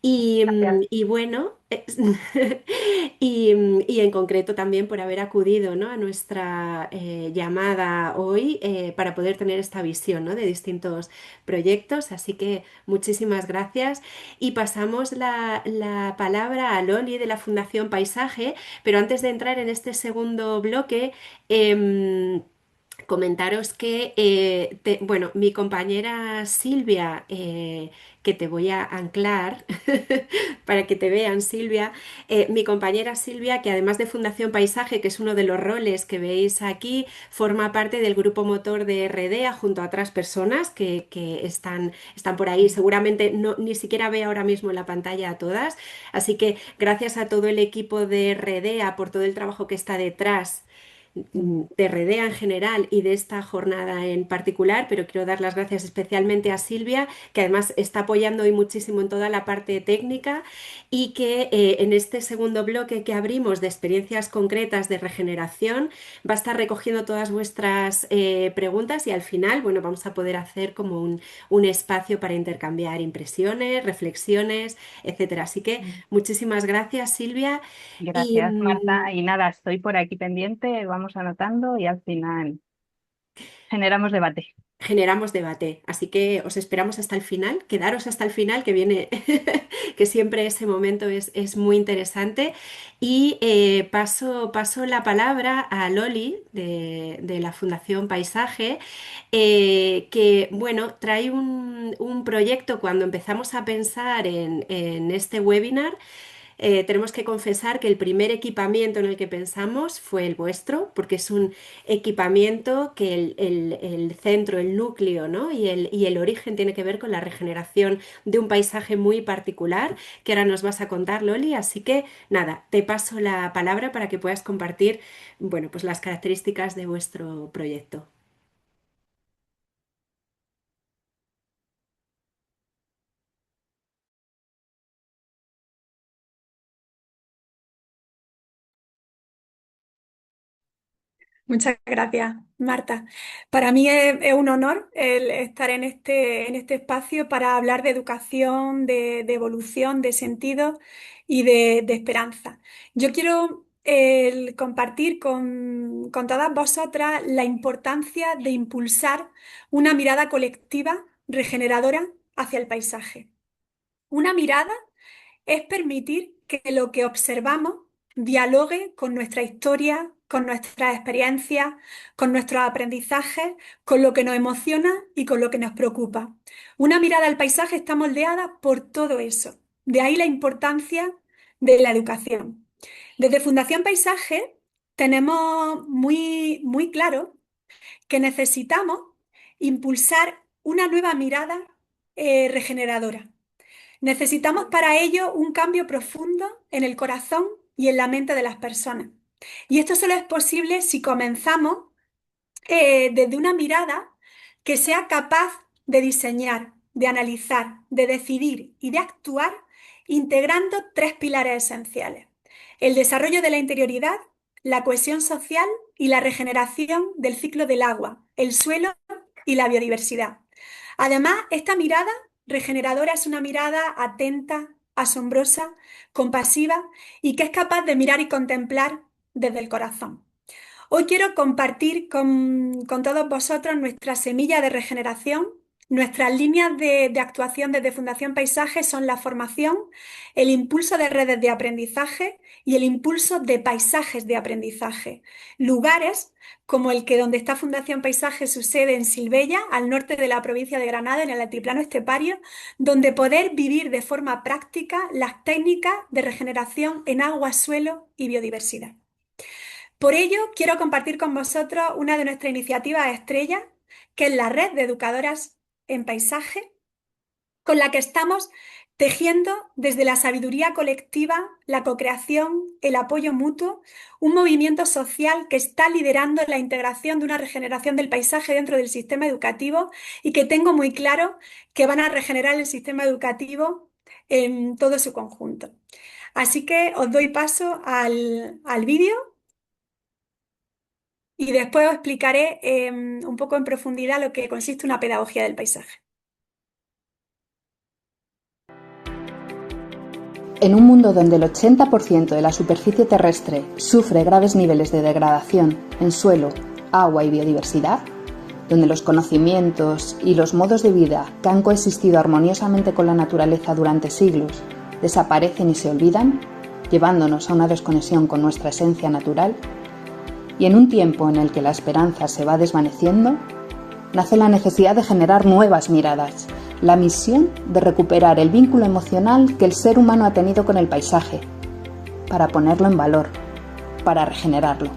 [SPEAKER 3] Gracias.
[SPEAKER 1] Y bueno, y en concreto también por haber acudido, ¿no? A nuestra llamada hoy para poder tener esta visión, ¿no? De distintos proyectos. Así que muchísimas gracias. Y pasamos la palabra a Loli de la Fundación Paisaje, pero antes de entrar en este segundo bloque, comentaros que, bueno, mi compañera Silvia, que te voy a anclar para que te vean, Silvia, mi compañera Silvia, que además de Fundación Paisaje, que es uno de los roles que veis aquí, forma parte del grupo motor de REDEA junto a otras personas que están por ahí. Seguramente no, ni siquiera ve ahora mismo en la pantalla a todas. Así que gracias a todo el equipo de REDEA por todo el trabajo que está detrás de Redea en general y de esta jornada en particular, pero quiero dar las gracias especialmente a Silvia, que además está apoyando hoy muchísimo en toda la parte técnica y que en este segundo bloque que abrimos de experiencias concretas de regeneración va a estar recogiendo todas vuestras preguntas y al final, bueno, vamos a poder hacer como un espacio para intercambiar impresiones, reflexiones, etcétera. Así que muchísimas gracias, Silvia. Y,
[SPEAKER 4] Gracias, Marta. Y nada, estoy por aquí pendiente, vamos anotando y al final generamos debate.
[SPEAKER 1] generamos debate. Así que os esperamos hasta el final, quedaros hasta el final, que viene, que siempre ese momento es muy interesante. Y paso la palabra a Loli de la Fundación Paisaje, que bueno, trae un proyecto cuando empezamos a pensar en este webinar. Tenemos que confesar que el primer equipamiento en el que pensamos fue el vuestro, porque es un equipamiento que el centro, el núcleo, ¿no? Y el origen tiene que ver con la regeneración de un paisaje muy particular, que ahora nos vas a contar, Loli. Así que nada, te paso la palabra para que puedas compartir, bueno, pues las características de vuestro proyecto.
[SPEAKER 5] Muchas gracias, Marta. Para mí es un honor el estar en este espacio para hablar de educación, de evolución, de sentido y de esperanza. Yo quiero compartir con todas vosotras la importancia de impulsar una mirada colectiva regeneradora hacia el paisaje. Una mirada es permitir que lo que observamos dialogue con nuestra historia, con nuestras experiencias, con nuestros aprendizajes, con lo que nos emociona y con lo que nos preocupa. Una mirada al paisaje está moldeada por todo eso. De ahí la importancia de la educación. Desde Fundación Paisaje tenemos muy claro que necesitamos impulsar una nueva mirada regeneradora. Necesitamos para ello un cambio profundo en el corazón y en la mente de las personas. Y esto solo es posible si comenzamos desde una mirada que sea capaz de diseñar, de analizar, de decidir y de actuar integrando tres pilares esenciales: el desarrollo de la interioridad, la cohesión social y la regeneración del ciclo del agua, el suelo y la biodiversidad. Además, esta mirada regeneradora es una mirada atenta, asombrosa, compasiva y que es capaz de mirar y contemplar desde el corazón. Hoy quiero compartir con todos vosotros nuestra semilla de regeneración. Nuestras líneas de actuación desde Fundación Paisaje son la formación, el impulso de redes de aprendizaje y el impulso de paisajes de aprendizaje. Lugares como el que donde está Fundación Paisaje, su sede en Silvella, al norte de la provincia de Granada, en el altiplano estepario, donde poder vivir de forma práctica las técnicas de regeneración en agua, suelo y biodiversidad. Por ello, quiero compartir con vosotros una de nuestras iniciativas estrellas, que es la Red de Educadoras en Paisaje, con la que estamos tejiendo desde la sabiduría colectiva, la cocreación, el apoyo mutuo, un movimiento social que está liderando la integración de una regeneración del paisaje dentro del sistema educativo y que tengo muy claro que van a regenerar el sistema educativo en todo su conjunto. Así que os doy paso al vídeo y después os explicaré un poco en profundidad lo que consiste una pedagogía del paisaje.
[SPEAKER 6] En un mundo donde el 80% de la superficie terrestre sufre graves niveles de degradación en suelo, agua y biodiversidad, donde los conocimientos y los modos de vida que han coexistido armoniosamente con la naturaleza durante siglos desaparecen y se olvidan, llevándonos a una desconexión con nuestra esencia natural, y en un tiempo en el que la esperanza se va desvaneciendo, nace la necesidad de generar nuevas miradas, la misión de recuperar el vínculo emocional que el ser humano ha tenido con el paisaje, para ponerlo en valor, para regenerarlo.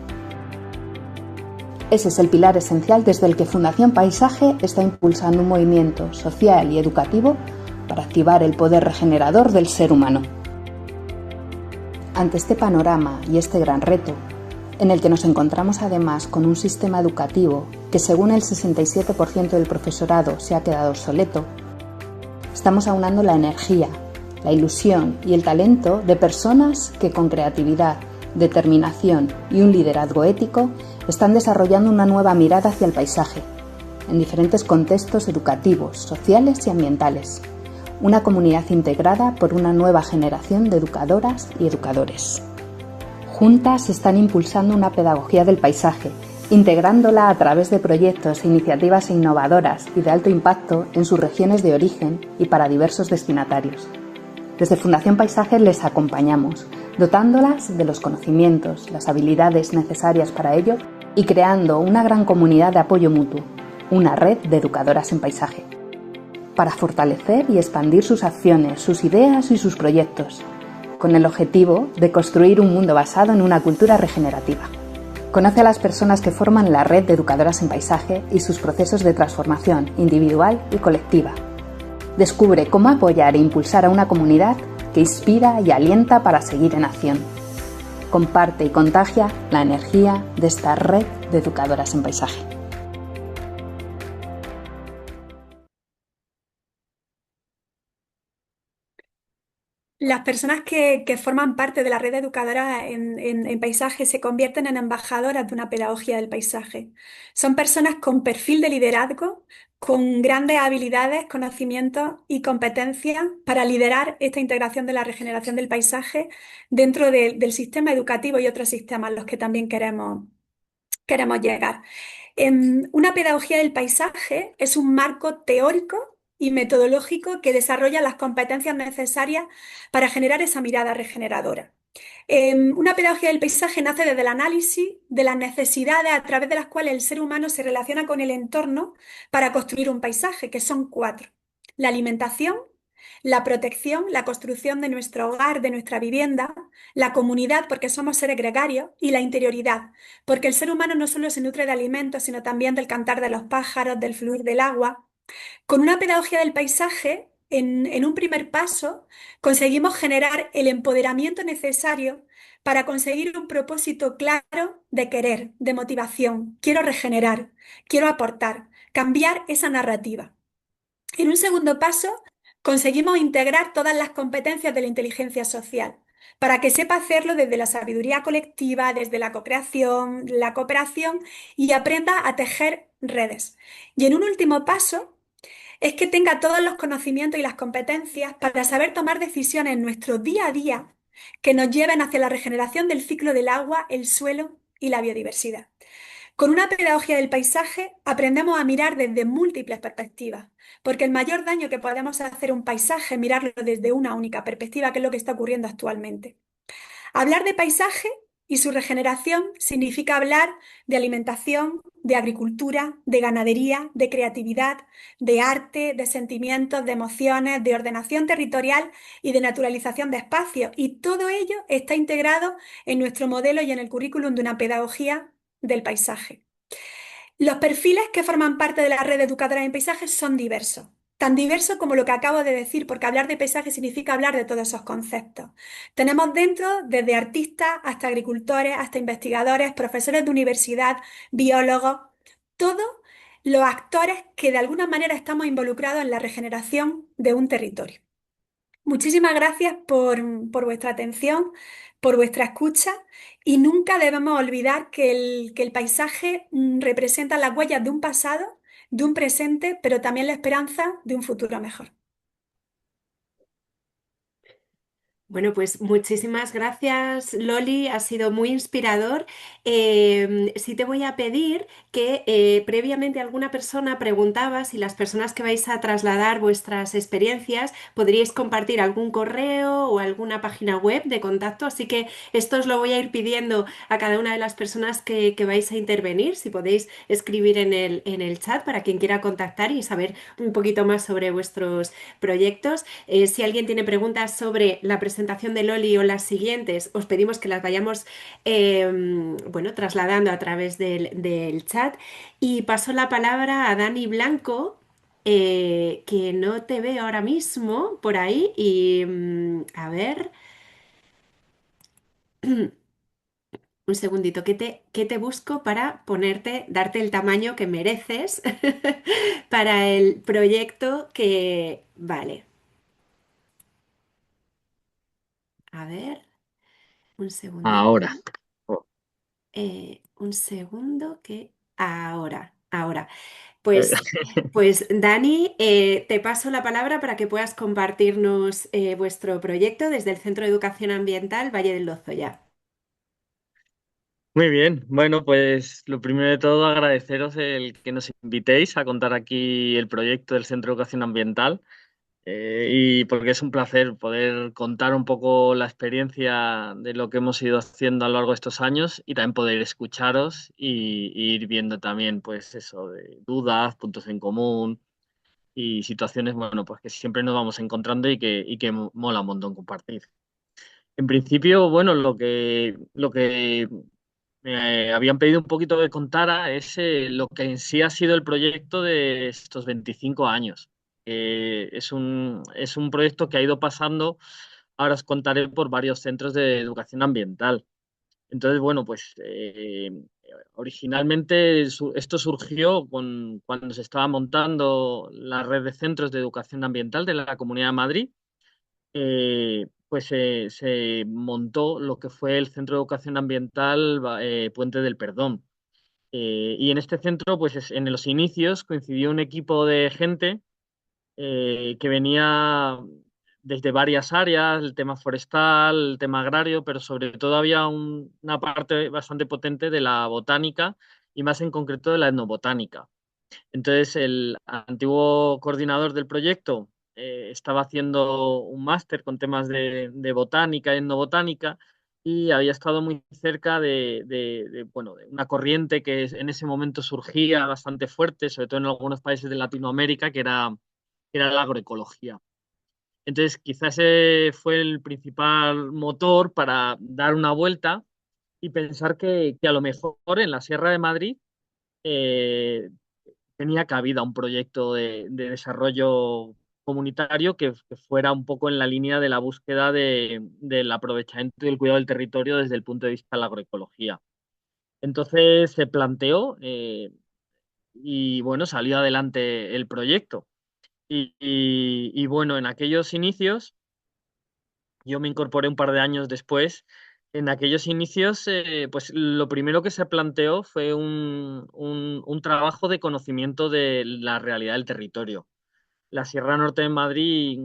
[SPEAKER 6] Ese es el pilar esencial desde el que Fundación Paisaje está impulsando un movimiento social y educativo para activar el poder regenerador del ser humano. Ante este panorama y este gran reto, en el que nos encontramos además con un sistema educativo que según el 67% del profesorado se ha quedado obsoleto, estamos aunando la energía, la ilusión y el talento de personas que con creatividad, determinación y un liderazgo ético están desarrollando una nueva mirada hacia el paisaje, en diferentes contextos educativos, sociales y ambientales. Una comunidad integrada por una nueva generación de educadoras y educadores. Juntas están impulsando una pedagogía del paisaje, integrándola a través de proyectos e iniciativas innovadoras y de alto impacto en sus regiones de origen y para diversos destinatarios. Desde Fundación Paisaje les acompañamos, dotándolas de los conocimientos, las habilidades necesarias para ello y creando una gran comunidad de apoyo mutuo, una red de educadoras en paisaje, para fortalecer y expandir sus acciones, sus ideas y sus proyectos, con el objetivo de construir un mundo basado en una cultura regenerativa. Conoce a las personas que forman la red de educadoras en paisaje y sus procesos de transformación individual y colectiva. Descubre cómo apoyar e impulsar a una comunidad que inspira y alienta para seguir en acción. Comparte y contagia la energía de esta red de educadoras en paisaje.
[SPEAKER 5] Las personas que forman parte de la red educadora en paisaje se convierten en embajadoras de una pedagogía del paisaje. Son personas con perfil de liderazgo, con grandes habilidades, conocimientos y competencias para liderar esta integración de la regeneración del paisaje dentro del sistema educativo y otros sistemas a los que también queremos llegar. Una pedagogía del paisaje es un marco teórico y metodológico que desarrolla las competencias necesarias para generar esa mirada regeneradora. Una pedagogía del paisaje nace desde el análisis de las necesidades a través de las cuales el ser humano se relaciona con el entorno para construir un paisaje, que son 4. La alimentación, la protección, la construcción de nuestro hogar, de nuestra vivienda, la comunidad, porque somos seres gregarios, y la interioridad, porque el ser humano no solo se nutre de alimentos, sino también del cantar de los pájaros, del fluir del agua. Con una pedagogía del paisaje, en un primer paso, conseguimos generar el empoderamiento necesario para conseguir un propósito claro de querer, de motivación. Quiero regenerar, quiero aportar, cambiar esa narrativa. En un segundo paso, conseguimos integrar todas las competencias de la inteligencia social para que sepa hacerlo desde la sabiduría colectiva, desde la cocreación, la cooperación y aprenda a tejer redes. Y en un último paso, es que tenga todos los conocimientos y las competencias para saber tomar decisiones en nuestro día a día que nos lleven hacia la regeneración del ciclo del agua, el suelo y la biodiversidad. Con una pedagogía del paisaje aprendemos a mirar desde múltiples perspectivas, porque el mayor daño que podemos hacer a un paisaje es mirarlo desde una única perspectiva, que es lo que está ocurriendo actualmente. Hablar de paisaje y su regeneración significa hablar de alimentación, de agricultura, de ganadería, de creatividad, de arte, de sentimientos, de emociones, de ordenación territorial y de naturalización de espacios. Y todo ello está integrado en nuestro modelo y en el currículum de una pedagogía del paisaje. Los perfiles que forman parte de la red educadora en paisajes son diversos, tan diverso como lo que acabo de decir, porque hablar de paisaje significa hablar de todos esos conceptos. Tenemos dentro desde artistas hasta agricultores, hasta investigadores, profesores de universidad, biólogos, todos los actores que de alguna manera estamos involucrados en la regeneración de un territorio. Muchísimas gracias por vuestra atención, por vuestra escucha y nunca debemos olvidar que el paisaje representa las huellas de un pasado, de un presente, pero también la esperanza de un futuro mejor.
[SPEAKER 1] Bueno, pues muchísimas gracias, Loli, ha sido muy inspirador. Sí te voy a pedir que previamente alguna persona preguntaba si las personas que vais a trasladar vuestras experiencias podríais compartir algún correo o alguna página web de contacto, así que esto os lo voy a ir pidiendo a cada una de las personas que vais a intervenir, si podéis escribir en el chat para quien quiera contactar y saber un poquito más sobre vuestros proyectos. Si alguien tiene preguntas sobre la presentación de Loli o las siguientes, os pedimos que las vayamos bueno, trasladando a través del chat. Y paso la palabra a Dani Blanco, que no te veo ahora mismo por ahí. Y a ver, un segundito, qué te busco para ponerte, darte el tamaño que mereces para el proyecto que... Vale, a ver. Un segundito.
[SPEAKER 7] Ahora. Oh,
[SPEAKER 1] Un segundo que ahora.
[SPEAKER 7] eh,
[SPEAKER 1] Pues Dani, te paso la palabra para que puedas compartirnos vuestro proyecto desde el Centro de Educación Ambiental Valle del Lozoya.
[SPEAKER 7] Muy bien, bueno, pues lo primero de todo agradeceros el que nos invitéis a contar aquí el proyecto del Centro de Educación Ambiental y porque es un placer poder contar un poco la experiencia de lo que hemos ido haciendo a lo largo de estos años y también poder escucharos y ir viendo también pues eso de dudas, puntos en común y situaciones, bueno, pues que siempre nos vamos encontrando y que mola un montón compartir. En principio, bueno, lo que me habían pedido un poquito que contara es lo que en sí ha sido el proyecto de estos 25 años. Es un proyecto que ha ido pasando, ahora os contaré, por varios centros de educación ambiental. Entonces, bueno, pues originalmente esto surgió cuando se estaba montando la red de centros de educación ambiental de la Comunidad de Madrid. Pues se montó lo que fue el Centro de Educación Ambiental Puente del Perdón. Y en este centro, pues en los inicios coincidió un equipo de gente que venía desde varias áreas, el tema forestal, el tema agrario, pero sobre todo había una parte bastante potente de la botánica y más en concreto de la etnobotánica. Entonces, el antiguo coordinador del proyecto estaba haciendo un máster con temas de botánica, etnobotánica, y había estado muy cerca bueno, de una corriente en ese momento surgía bastante fuerte, sobre todo en algunos países de Latinoamérica, que era la agroecología. Entonces, quizás ese fue el principal motor para dar una vuelta y pensar que a lo mejor en la Sierra de Madrid eh, tenía cabida un proyecto de desarrollo comunitario que fuera un poco en la línea de la búsqueda del aprovechamiento y el cuidado del territorio desde el punto de vista de la agroecología. Entonces se planteó y bueno, salió adelante el proyecto. Y bueno, en aquellos inicios, yo me incorporé un par de años después. En aquellos inicios, pues lo primero que se planteó fue un trabajo de conocimiento de la realidad del territorio. La Sierra Norte de Madrid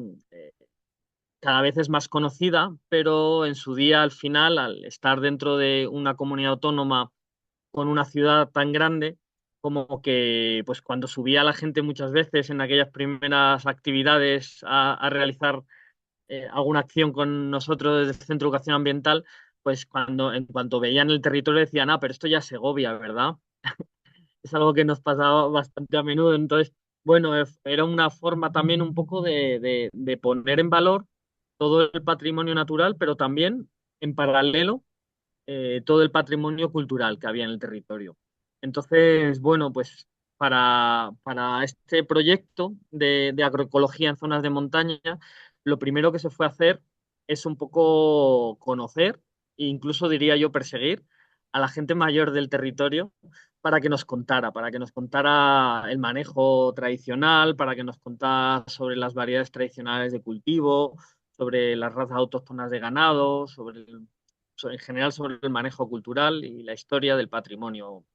[SPEAKER 7] cada vez es más conocida, pero en su día, al final, al estar dentro de una comunidad autónoma con una ciudad tan grande, como que pues cuando subía la gente muchas veces en aquellas primeras actividades a realizar alguna acción con nosotros desde el Centro de Educación Ambiental, pues en cuanto veían el territorio decían, ah, pero esto ya es Segovia, ¿verdad? Es algo que nos pasaba bastante a menudo. Entonces, bueno, era una forma también un poco de poner en valor todo el patrimonio natural, pero también en paralelo todo el patrimonio cultural que había en el territorio. Entonces, bueno, pues para este proyecto de agroecología en zonas de montaña, lo primero que se fue a hacer es un poco conocer, e incluso diría yo perseguir, a la gente mayor del territorio para que nos contara el manejo tradicional, para que nos contara sobre las variedades tradicionales de cultivo, sobre las razas autóctonas de ganado, en general sobre el manejo cultural y la historia del patrimonio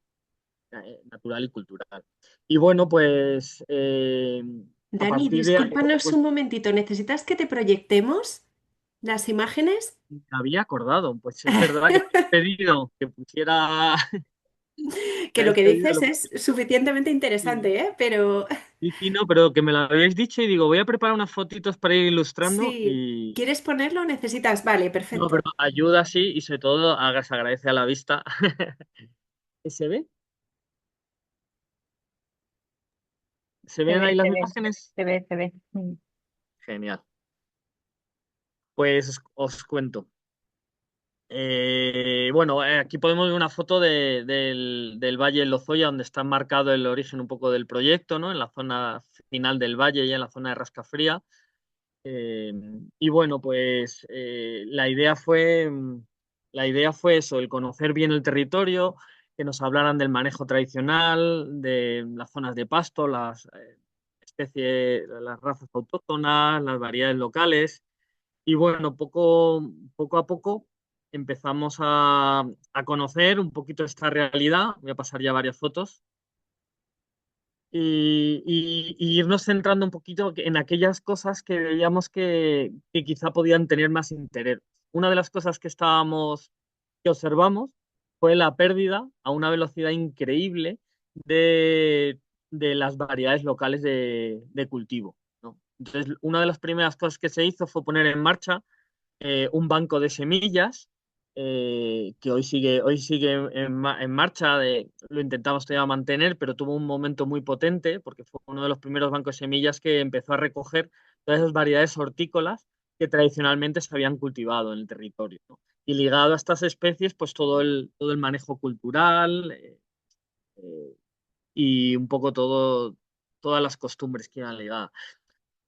[SPEAKER 7] natural y cultural. Y bueno, pues a
[SPEAKER 1] Dani,
[SPEAKER 7] partir de ahí,
[SPEAKER 1] discúlpanos
[SPEAKER 7] pues
[SPEAKER 1] un momentito. ¿Necesitas que te proyectemos las imágenes?
[SPEAKER 7] me había acordado, pues es verdad que te he pedido que pusiera,
[SPEAKER 1] Que
[SPEAKER 7] te
[SPEAKER 1] lo
[SPEAKER 7] habéis
[SPEAKER 1] que
[SPEAKER 7] pedido
[SPEAKER 1] dices
[SPEAKER 7] lo
[SPEAKER 1] es suficientemente
[SPEAKER 7] sí,
[SPEAKER 1] interesante, ¿eh? Pero
[SPEAKER 7] sí, sí, no, pero que me lo habéis dicho y digo, voy a preparar unas fotitos para ir ilustrando
[SPEAKER 1] sí,
[SPEAKER 7] y
[SPEAKER 1] ¿quieres ponerlo o necesitas? Vale,
[SPEAKER 7] no, pero
[SPEAKER 1] perfecto.
[SPEAKER 7] ayuda sí y sobre todo se agradece a la vista. ¿Se ve? ¿Se
[SPEAKER 4] Se
[SPEAKER 7] ven ahí
[SPEAKER 4] ve,
[SPEAKER 7] las
[SPEAKER 4] se ve,
[SPEAKER 7] imágenes?
[SPEAKER 4] se ve, se ve.
[SPEAKER 7] Genial. Pues os cuento. Bueno, aquí podemos ver una foto del Valle de Lozoya, donde está marcado el origen un poco del proyecto, ¿no? En la zona final del valle, ya en la zona de Rascafría. Eh, y bueno, pues la idea fue eso, el conocer bien el territorio, que nos hablaran del manejo tradicional, de las zonas de pasto, las especies, las razas autóctonas, las variedades locales. Y bueno, poco a poco empezamos a conocer un poquito esta realidad. Voy a pasar ya varias fotos. Y irnos centrando un poquito en aquellas cosas que veíamos que quizá podían tener más interés. Una de las cosas que observamos fue la pérdida a una velocidad increíble de, de las variedades locales de cultivo, ¿no? Entonces, una de las primeras cosas que se hizo fue poner en marcha un banco de semillas que hoy sigue en marcha. Lo intentamos todavía mantener, pero tuvo un momento muy potente porque fue uno de los primeros bancos de semillas que empezó a recoger todas esas variedades hortícolas que tradicionalmente se habían cultivado en el territorio, ¿no? Y ligado a estas especies, pues todo el manejo cultural eh, y un poco todas las costumbres que iban ligadas.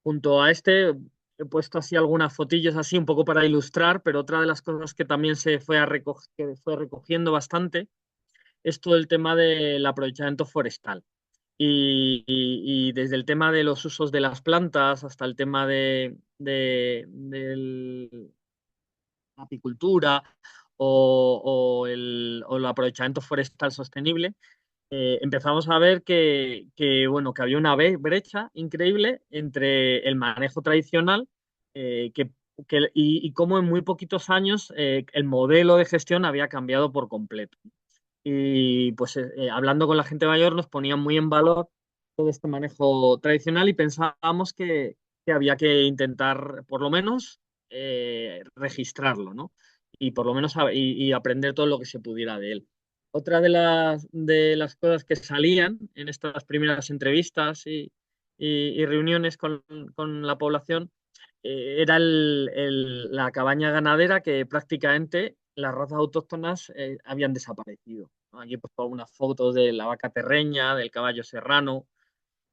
[SPEAKER 7] Junto a este he puesto así algunas fotillos así un poco para ilustrar, pero otra de las cosas que también que fue recogiendo bastante es todo el tema del aprovechamiento forestal. Y desde el tema de los usos de las plantas hasta el tema de la apicultura o el aprovechamiento forestal sostenible, empezamos a ver bueno, que había una brecha increíble entre el manejo tradicional y cómo en muy poquitos años el modelo de gestión había cambiado por completo. Y pues hablando con la gente mayor nos ponían muy en valor todo este manejo tradicional y pensábamos que había que intentar por lo menos registrarlo, ¿no? Y por lo menos y aprender todo lo que se pudiera de él. Otra de las cosas que salían en estas primeras entrevistas y reuniones con la población era la cabaña ganadera, que prácticamente las razas autóctonas habían desaparecido, ¿no? Aquí he puesto algunas fotos de la vaca terreña, del caballo serrano,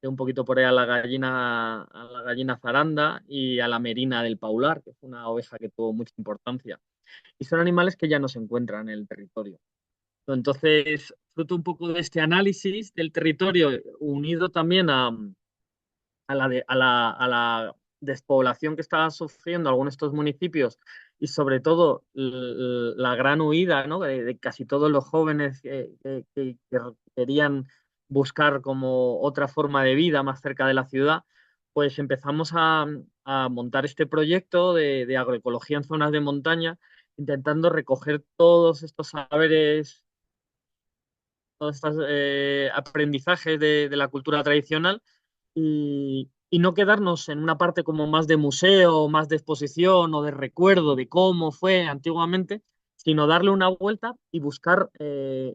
[SPEAKER 7] de un poquito por ahí a la gallina zaranda y a la merina del paular, que fue una oveja que tuvo mucha importancia. Y son animales que ya no se encuentran en el territorio. Entonces, fruto un poco de este análisis del territorio, unido también a la despoblación que estaban sufriendo algunos de estos municipios y sobre todo la gran huida, ¿no? De casi todos los jóvenes que querían buscar como otra forma de vida más cerca de la ciudad, pues empezamos a montar este proyecto de agroecología en zonas de montaña, intentando recoger todos estos saberes, todos estos aprendizajes de la cultura tradicional y no quedarnos en una parte como más de museo, más de exposición o de recuerdo de cómo fue antiguamente, sino darle una vuelta y buscar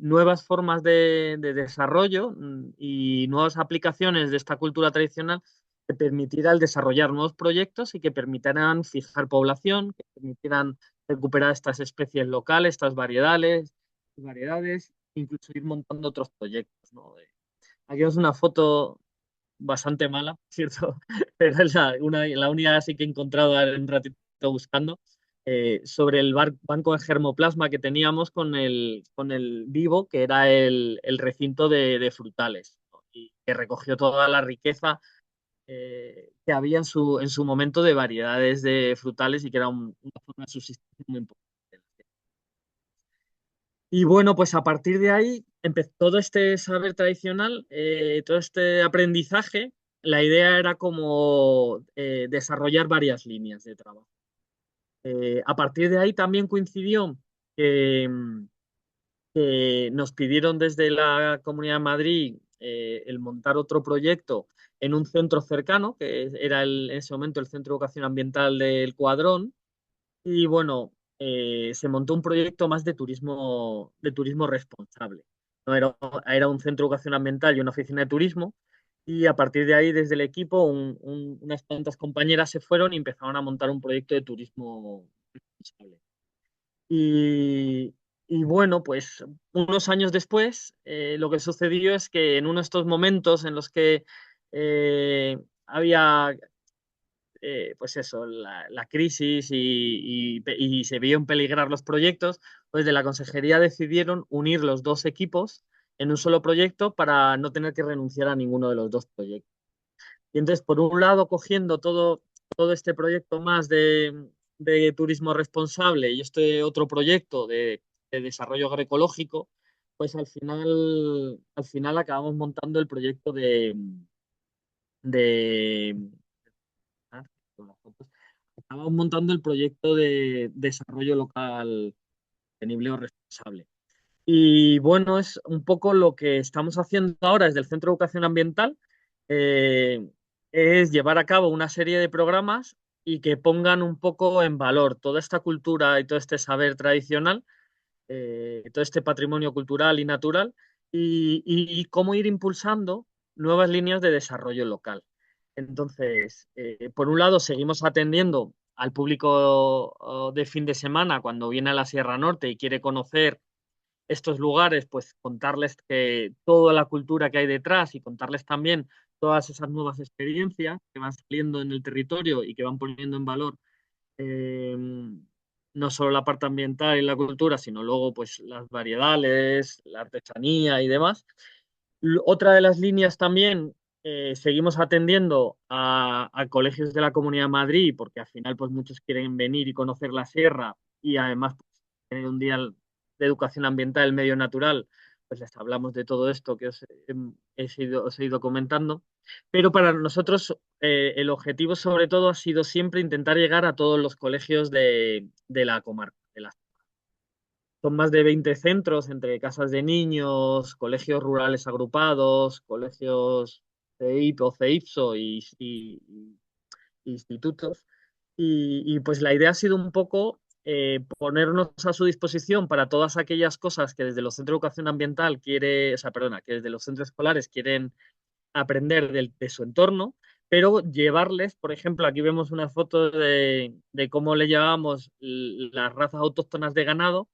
[SPEAKER 7] nuevas formas de desarrollo y nuevas aplicaciones de esta cultura tradicional que permitieran desarrollar nuevos proyectos y que permitieran fijar población, que permitieran recuperar estas especies locales, estas variedades, incluso ir montando otros proyectos, ¿no? aquí es una foto bastante mala, ¿cierto? Pero es la única así que he encontrado en un ratito buscando, sobre el banco de germoplasma que teníamos con el vivo, que era el recinto de frutales, ¿no? Y que recogió toda la riqueza que había en su momento de variedades de frutales y que era una forma de subsistencia muy importante. Y bueno, pues a partir de ahí empezó todo este saber tradicional, todo este aprendizaje. La idea era como desarrollar varias líneas de trabajo. A partir de ahí también coincidió que, que nos pidieron desde la Comunidad de Madrid el montar otro proyecto en un centro cercano, que era en ese momento el Centro de Educación Ambiental del Cuadrón. Y bueno, se montó un proyecto más de turismo responsable, ¿no? Era un centro de educación ambiental y una oficina de turismo. Y a partir de ahí, desde el equipo, unas cuantas compañeras se fueron y empezaron a montar un proyecto de turismo responsable. Y, y bueno, pues unos años después, lo que sucedió es que en uno de estos momentos en los que había pues eso, la crisis y se vio en peligrar los proyectos, pues de la consejería decidieron unir los dos equipos en un solo proyecto para no tener que renunciar a ninguno de los dos proyectos. Y entonces, por un lado, cogiendo todo este proyecto más de turismo responsable y este otro proyecto de desarrollo agroecológico, pues al final acabamos montando el proyecto de ah, con las fotos. Estamos montando el proyecto de desarrollo local sostenible o responsable. Y bueno, es un poco lo que estamos haciendo ahora desde el Centro de Educación Ambiental, eh, es llevar a cabo una serie de programas y que pongan un poco en valor toda esta cultura y todo este saber tradicional, todo este patrimonio cultural y natural, y cómo ir impulsando nuevas líneas de desarrollo local. Entonces, por un lado, seguimos atendiendo al público de fin de semana cuando viene a la Sierra Norte y quiere conocer estos lugares, pues contarles que toda la cultura que hay detrás y contarles también todas esas nuevas experiencias que van saliendo en el territorio y que van poniendo en valor eh, no solo la parte ambiental y la cultura, sino luego pues las variedades, la artesanía y demás. Otra de las líneas también, seguimos atendiendo a colegios de la Comunidad de Madrid, porque al final pues muchos quieren venir y conocer la sierra y además pues, tener un día de educación ambiental, el medio natural, pues les hablamos de todo esto que os he ido comentando. Pero para nosotros el objetivo sobre todo ha sido siempre intentar llegar a todos los colegios de la comarca. Son más de 20 centros entre casas de niños, colegios rurales agrupados, colegios CEIP CEIPSO y institutos. Pues la idea ha sido un poco ponernos a su disposición para todas aquellas cosas que desde los centros de educación ambiental o sea, perdona, que desde los centros escolares quieren aprender de su entorno, pero llevarles, por ejemplo, aquí vemos una foto de cómo le llevábamos las razas autóctonas de ganado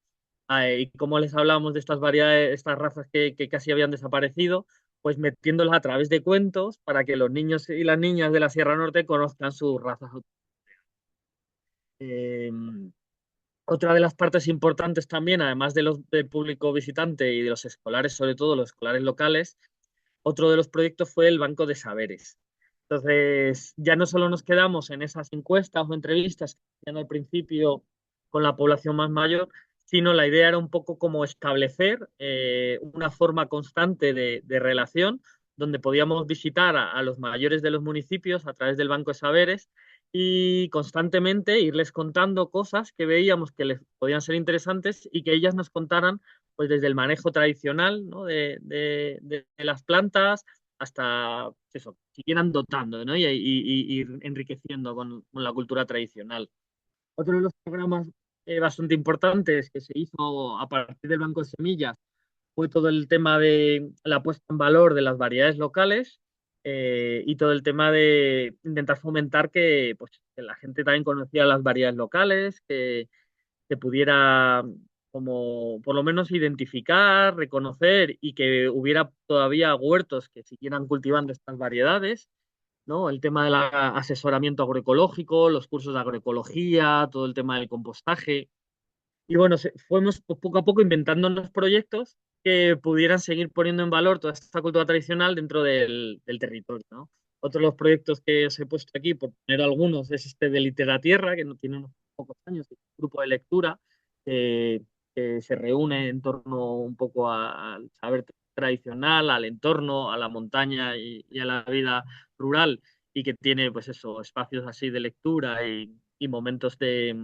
[SPEAKER 7] y cómo les hablábamos de estas variedades, estas razas que casi habían desaparecido, pues metiéndolas a través de cuentos para que los niños y las niñas de la Sierra Norte conozcan sus razas autóctonas. Eh, Otra de las partes importantes también, además de del público visitante y de los escolares, sobre todo los escolares locales, otro de los proyectos fue el Banco de Saberes. Entonces, ya no solo nos quedamos en esas encuestas o entrevistas que hacían al principio con la población más mayor, sino la idea era un poco como establecer una forma constante de relación donde podíamos visitar a los mayores de los municipios a través del Banco de Saberes y constantemente irles contando cosas que veíamos que les podían ser interesantes y que ellas nos contaran pues desde el manejo tradicional, ¿no? de las plantas hasta eso, siguieran dotando, ¿no? Y ir enriqueciendo con la cultura tradicional. Otro de los programas bastante importantes que se hizo a partir del Banco de Semillas fue todo el tema de la puesta en valor de las variedades locales y todo el tema de intentar fomentar pues, que la gente también conociera las variedades locales, que pudiera como por lo menos identificar, reconocer y que hubiera todavía huertos que siguieran cultivando estas variedades, ¿no? El tema del asesoramiento agroecológico, los cursos de agroecología, todo el tema del compostaje. Y bueno, fuimos poco a poco inventándonos proyectos que pudieran seguir poniendo en valor toda esta cultura tradicional dentro del territorio, ¿no? Otro de los proyectos que os he puesto aquí, por poner algunos, es este de Literatierra, que no tiene unos pocos años, es un grupo de lectura que, que se reúne en torno un poco al saber tradicional, al entorno, a la montaña y a la vida rural, y que tiene, pues eso, espacios así de lectura y momentos de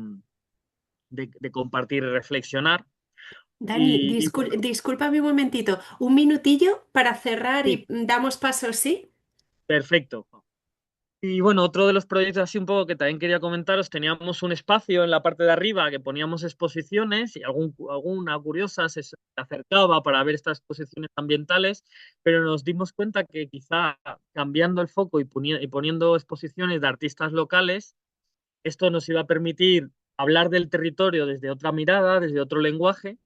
[SPEAKER 7] compartir y reflexionar.
[SPEAKER 1] Dani,
[SPEAKER 7] Y bueno,
[SPEAKER 1] discúlpame un momentito, un minutillo para cerrar
[SPEAKER 7] sí,
[SPEAKER 1] y damos paso, ¿sí?
[SPEAKER 7] perfecto. Y bueno, otro de los proyectos así un poco que también quería comentaros, teníamos un espacio en la parte de arriba que poníamos exposiciones y alguna curiosa se acercaba para ver estas exposiciones ambientales, pero nos dimos cuenta que quizá cambiando el foco y poniendo exposiciones de artistas locales, esto nos iba a permitir hablar del territorio desde otra mirada, desde otro lenguaje,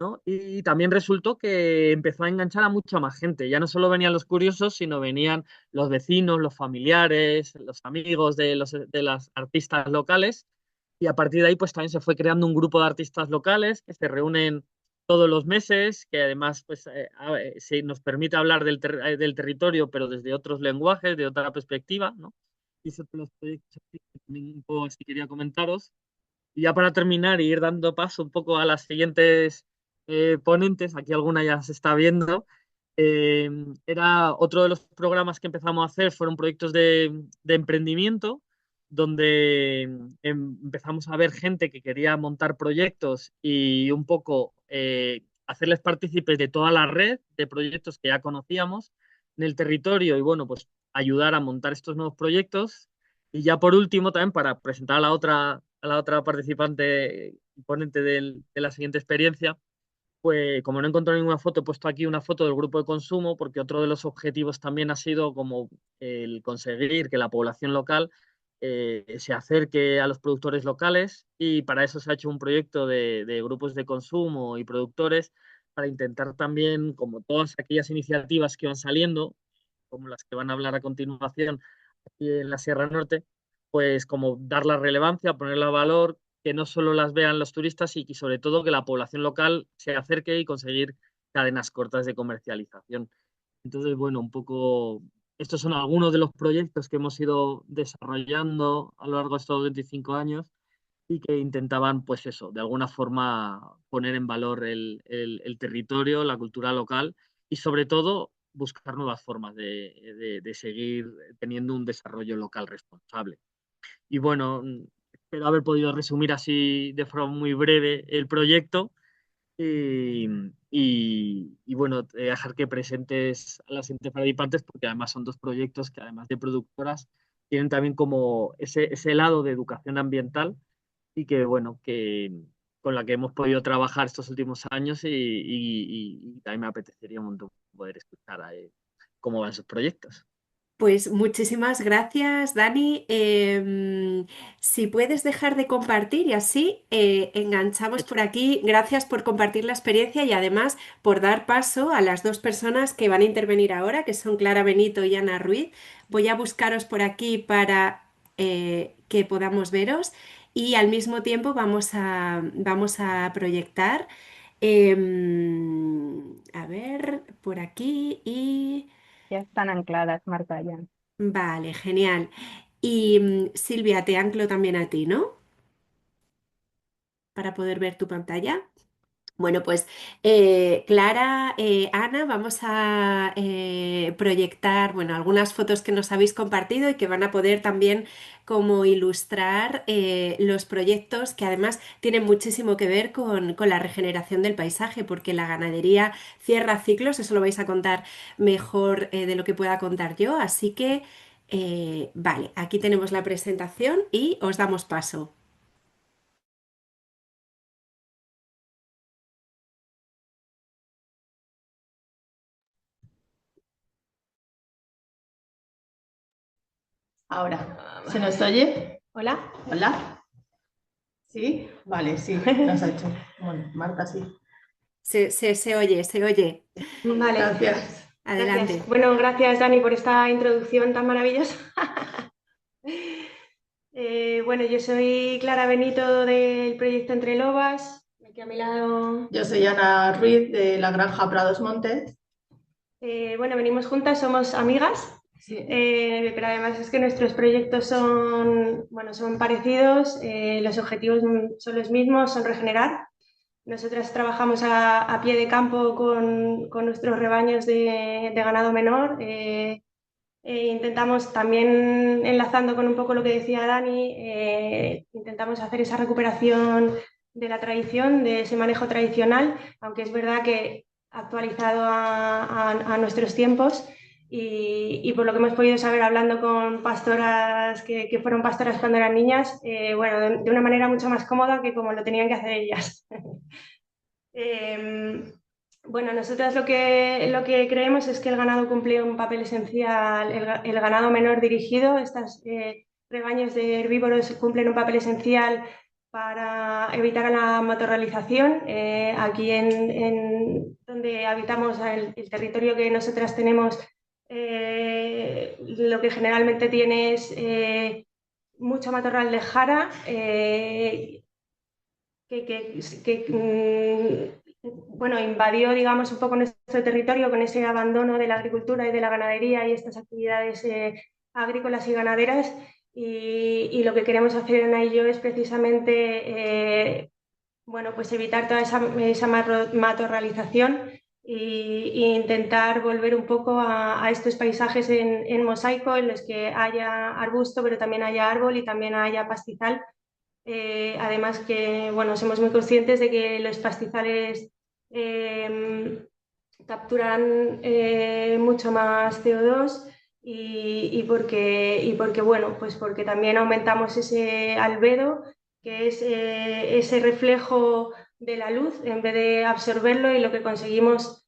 [SPEAKER 7] ¿no? Y también resultó que empezó a enganchar a mucha más gente. Ya no solo venían los curiosos, sino venían los vecinos, los familiares, los amigos de las artistas locales. Y a partir de ahí, pues también se fue creando un grupo de artistas locales que se reúnen todos los meses, que además pues, nos permite hablar del territorio, pero desde otros lenguajes, de otra perspectiva, ¿no? Y esos son los proyectos que también un poco sí quería comentaros. Y ya para terminar y ir dando paso un poco a las siguientes ponentes, aquí alguna ya se está viendo, eh, era otro de los programas que empezamos a hacer, fueron proyectos de emprendimiento, donde empezamos a ver gente que quería montar proyectos y un poco hacerles partícipes de toda la red de proyectos que ya conocíamos en el territorio y bueno, pues ayudar a montar estos nuevos proyectos. Y ya por último, también para presentar a la otra participante y ponente de la siguiente experiencia, pues como no he encontrado ninguna foto, he puesto aquí una foto del grupo de consumo, porque otro de los objetivos también ha sido como el conseguir que la población local se acerque a los productores locales y para eso se ha hecho un proyecto de grupos de consumo y productores para intentar también, como todas aquellas iniciativas que van saliendo, como las que van a hablar a continuación aquí en la Sierra Norte, pues como dar la relevancia, ponerla a valor, que no solo las vean los turistas y sobre todo que la población local se acerque y conseguir cadenas cortas de comercialización. Entonces, bueno, un poco estos son algunos de los proyectos que hemos ido desarrollando a lo largo de estos 25 años y que intentaban, pues eso, de alguna forma poner en valor el territorio, la cultura local y sobre todo buscar nuevas formas de seguir teniendo un desarrollo local responsable. Y bueno, espero haber podido resumir así de forma muy breve el proyecto y, y bueno, dejar que presentes a las siguientes participantes porque además son dos proyectos que además de productoras tienen también como ese lado de educación ambiental y que bueno, que con la que hemos podido trabajar estos últimos años y también me apetecería un montón poder escuchar cómo van sus proyectos.
[SPEAKER 1] Pues muchísimas gracias, Dani. Si puedes dejar de compartir y así enganchamos
[SPEAKER 7] Hecho.
[SPEAKER 1] por aquí. Gracias por compartir la experiencia y además por dar paso a las dos personas que van a intervenir ahora, que son Clara Benito y Ana Ruiz. Voy a buscaros por aquí para que podamos veros y al mismo tiempo vamos a proyectar. A ver, por aquí y...
[SPEAKER 4] Ya están ancladas, Marta, ya.
[SPEAKER 1] Vale, genial. Y Silvia, te anclo también a ti, ¿no? Para poder ver tu pantalla. Bueno, pues Clara, Ana, vamos a proyectar, bueno, algunas fotos que nos habéis compartido y que van a poder también como ilustrar los proyectos que además tienen muchísimo que ver con la regeneración del paisaje, porque la ganadería cierra ciclos, eso lo vais a contar mejor de lo que pueda contar yo, así que, vale, aquí tenemos la presentación y os damos paso.
[SPEAKER 8] Ahora, ¿se nos oye? Hola, hola. ¿Sí? Vale, sí, lo has hecho. Bueno, Marta, sí.
[SPEAKER 1] Se oye, se oye.
[SPEAKER 9] Vale,
[SPEAKER 8] Gracias.
[SPEAKER 1] Adelante.
[SPEAKER 9] gracias. Bueno, gracias Dani por esta introducción tan maravillosa. Bueno, yo soy Clara Benito del proyecto Entre Lobas. Aquí a mi lado.
[SPEAKER 8] Yo soy Ana Ruiz de la Granja Prados Montes.
[SPEAKER 9] Bueno, venimos juntas, somos amigas,
[SPEAKER 8] Sí.
[SPEAKER 9] pero además es que nuestros proyectos son, bueno, son parecidos, los objetivos son los mismos, son regenerar. Nosotras trabajamos a pie de campo con nuestros rebaños de ganado menor. Intentamos también, enlazando con un poco lo que decía Dani, intentamos hacer esa recuperación de la tradición, de ese manejo tradicional, aunque es verdad que actualizado a nuestros tiempos y por lo que hemos podido saber hablando con pastoras que fueron pastoras cuando eran niñas, bueno, de una manera mucho más cómoda que como lo tenían que hacer ellas. Bueno, nosotras lo que creemos es que el ganado cumple un papel esencial, el ganado menor dirigido, estos rebaños de herbívoros cumplen un papel esencial para evitar la matorralización. Aquí donde habitamos, el territorio que nosotras tenemos, lo que generalmente tiene es mucho matorral de jara. Bueno, invadió, digamos, un poco nuestro territorio con ese abandono de la agricultura y de la ganadería y estas actividades agrícolas y ganaderas. Y lo que queremos hacer en ello es precisamente bueno, pues evitar toda esa matorralización e intentar volver un poco a estos paisajes en mosaico en los que haya arbusto, pero también haya árbol y también haya pastizal. Además que, bueno, somos muy conscientes de que los pastizales capturan mucho más CO2 porque, bueno, pues porque también aumentamos ese albedo, que es ese reflejo de la luz, en vez de absorberlo, y lo que conseguimos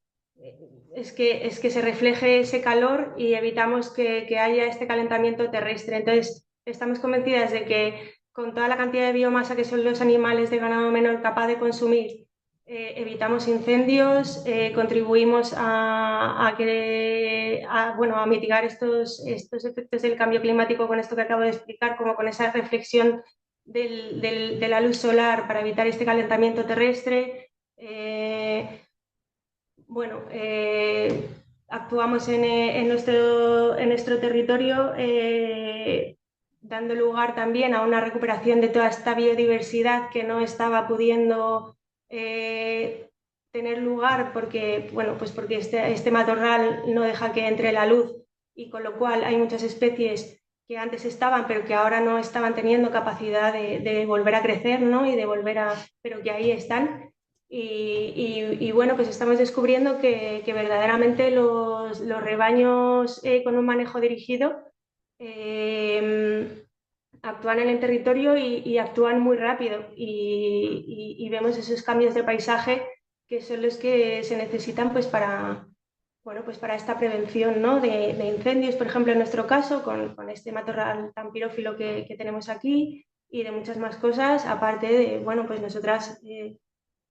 [SPEAKER 9] es que se refleje ese calor y evitamos que haya este calentamiento terrestre. Entonces, estamos convencidas de que con toda la cantidad de biomasa que son los animales de ganado menor capaz de consumir, evitamos incendios, contribuimos bueno, a mitigar estos efectos del cambio climático con esto que acabo de explicar, como con esa reflexión de la luz solar para evitar este calentamiento terrestre. Bueno, actuamos en nuestro territorio dando lugar también a una recuperación de toda esta biodiversidad que no estaba pudiendo tener lugar porque, bueno, pues porque este matorral no deja que entre la luz, y con lo cual hay muchas especies que antes estaban pero que ahora no estaban teniendo capacidad de volver a crecer, ¿no? Y de pero que ahí están. Y bueno, pues estamos descubriendo que verdaderamente los rebaños con un manejo dirigido actúan en el territorio y actúan muy rápido, y vemos esos cambios de paisaje que son los que se necesitan pues para, bueno, pues para esta prevención, ¿no? de incendios, por ejemplo, en nuestro caso, con este matorral tan pirófilo que tenemos aquí, y de muchas más cosas, aparte de, bueno, pues nosotras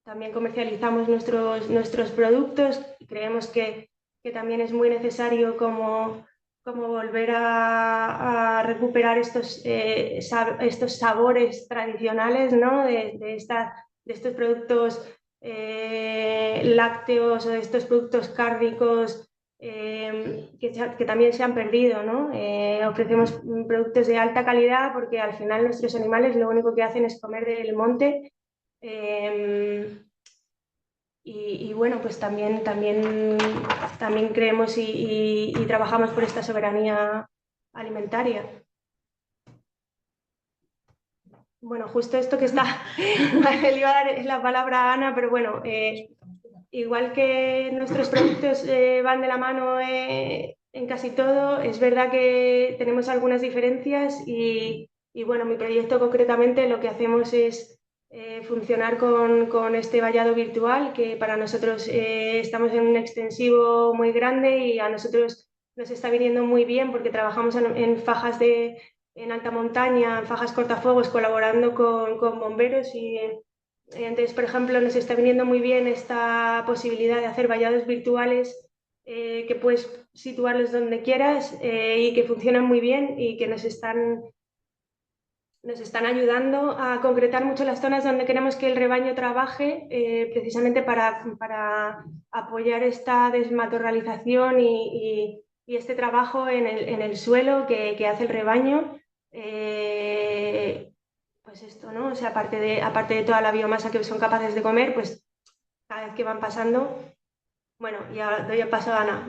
[SPEAKER 9] también comercializamos nuestros productos y creemos que también es muy necesario como volver a recuperar estos sabores tradicionales, ¿no? de estos productos lácteos o de estos productos cárnicos que también se han perdido, ¿no? Ofrecemos productos de alta calidad porque al final nuestros animales lo único que hacen es comer del monte. Y bueno, pues también creemos y trabajamos por esta soberanía alimentaria. Bueno, justo esto que está, le iba a dar la palabra a Ana, pero bueno, igual que nuestros productos van de la mano en casi todo, es verdad que tenemos algunas diferencias y bueno, mi proyecto concretamente lo que hacemos es funcionar con este vallado virtual, que para nosotros estamos en un extensivo muy grande y a nosotros nos está viniendo muy bien porque trabajamos en fajas de en alta montaña, en fajas cortafuegos, colaborando con bomberos y entonces, por ejemplo, nos está viniendo muy bien esta posibilidad de hacer vallados virtuales que puedes situarlos donde quieras y que funcionan muy bien y que nos están ayudando a concretar mucho las zonas donde queremos que el rebaño trabaje, precisamente para apoyar esta desmatorralización y este trabajo en el suelo que hace el rebaño. Pues esto, ¿no? O sea, aparte de toda la biomasa que son capaces de comer, pues cada vez que van pasando, bueno, ya doy paso a Ana,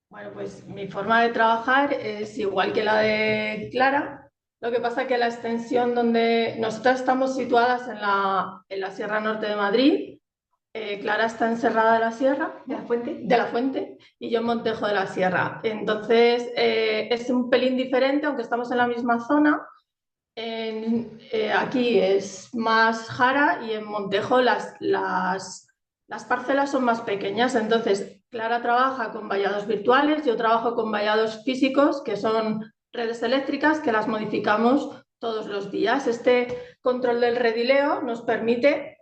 [SPEAKER 8] Bueno, pues mi forma de trabajar es igual que la de Clara. Lo que pasa es que la extensión donde nosotras estamos situadas en la Sierra Norte de Madrid, Clara está en Serrada de la Sierra, de la Fuente, y yo en Montejo de la Sierra. Entonces es un pelín diferente, aunque estamos en la misma zona. Aquí es más jara y en Montejo las parcelas son más pequeñas. Entonces, Clara trabaja con vallados virtuales, yo trabajo con vallados físicos, que son redes eléctricas que las modificamos todos los días. Este control del redileo nos permite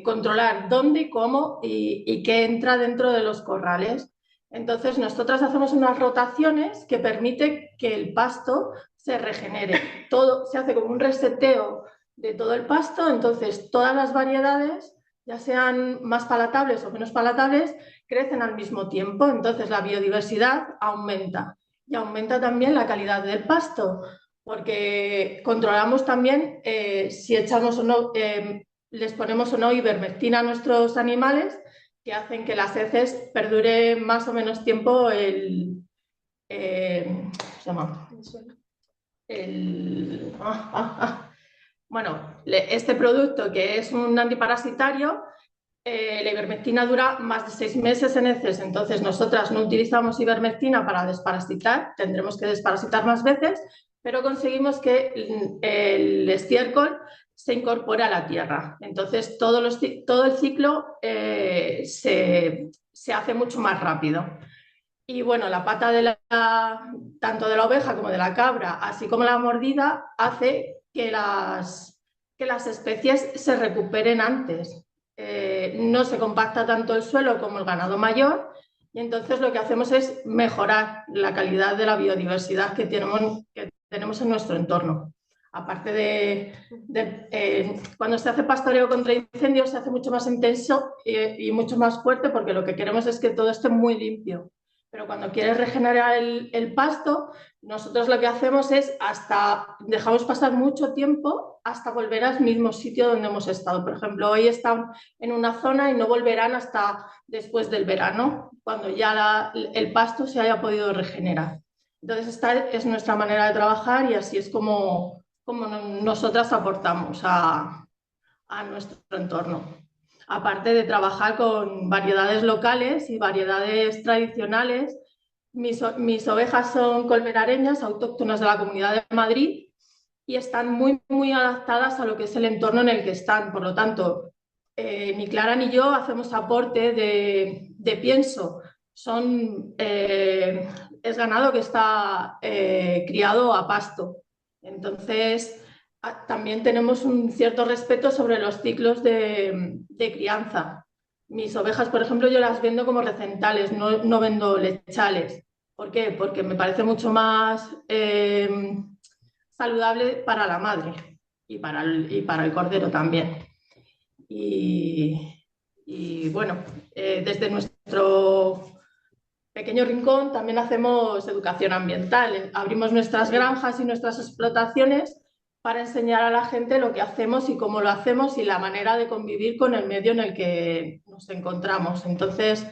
[SPEAKER 8] controlar dónde y cómo y qué entra dentro de los corrales. Entonces, nosotras hacemos unas rotaciones que permite que el pasto se regenere. Todo se hace como un reseteo de todo el pasto, entonces todas las variedades, ya sean más palatables o menos palatables, crecen al mismo tiempo, entonces la biodiversidad aumenta y aumenta también la calidad del pasto, porque controlamos también si echamos o no, les ponemos o no ivermectina a nuestros animales, que hacen que las heces perdure más o menos tiempo ¿cómo se llama? Bueno, este producto que es un antiparasitario, la ivermectina dura más de 6 meses en heces, entonces nosotras no utilizamos ivermectina para desparasitar, tendremos que desparasitar más veces, pero conseguimos que el estiércol se incorpore a la tierra. Entonces todo el ciclo se hace mucho más rápido. Y bueno, la pata tanto de la oveja como de la cabra, así como la mordida, hace que las especies se recuperen antes. No se compacta tanto el suelo como el ganado mayor y entonces lo que hacemos es mejorar la calidad de la biodiversidad que tenemos en nuestro entorno. Aparte cuando se hace pastoreo contra incendios se hace mucho más intenso y mucho más fuerte porque lo que queremos es que todo esté muy limpio. Pero cuando quieres regenerar el pasto, nosotros lo que hacemos es dejamos pasar mucho tiempo hasta volver al mismo sitio donde hemos estado. Por ejemplo, hoy están en una zona y no volverán hasta después del verano, cuando ya el pasto se haya podido regenerar. Entonces, esta es nuestra manera de trabajar y así es como nosotras aportamos a nuestro entorno. Aparte de trabajar con variedades locales y variedades tradicionales, mis ovejas son colmenareñas, autóctonas de la Comunidad de Madrid y están muy, muy adaptadas a lo que es el entorno en el que están. Por lo tanto, ni Clara ni yo hacemos aporte de pienso. Es ganado que está criado a pasto. Entonces, también tenemos un cierto respeto sobre los ciclos de crianza. Mis ovejas, por ejemplo, yo las vendo como recentales, no vendo lechales. ¿Por qué? Porque me parece mucho más saludable para la madre y para el cordero también. Y bueno, desde nuestro pequeño rincón también hacemos educación ambiental. Abrimos nuestras granjas y nuestras explotaciones para enseñar a la gente lo que hacemos y cómo lo hacemos y la manera de convivir con el medio en el que nos encontramos. Entonces,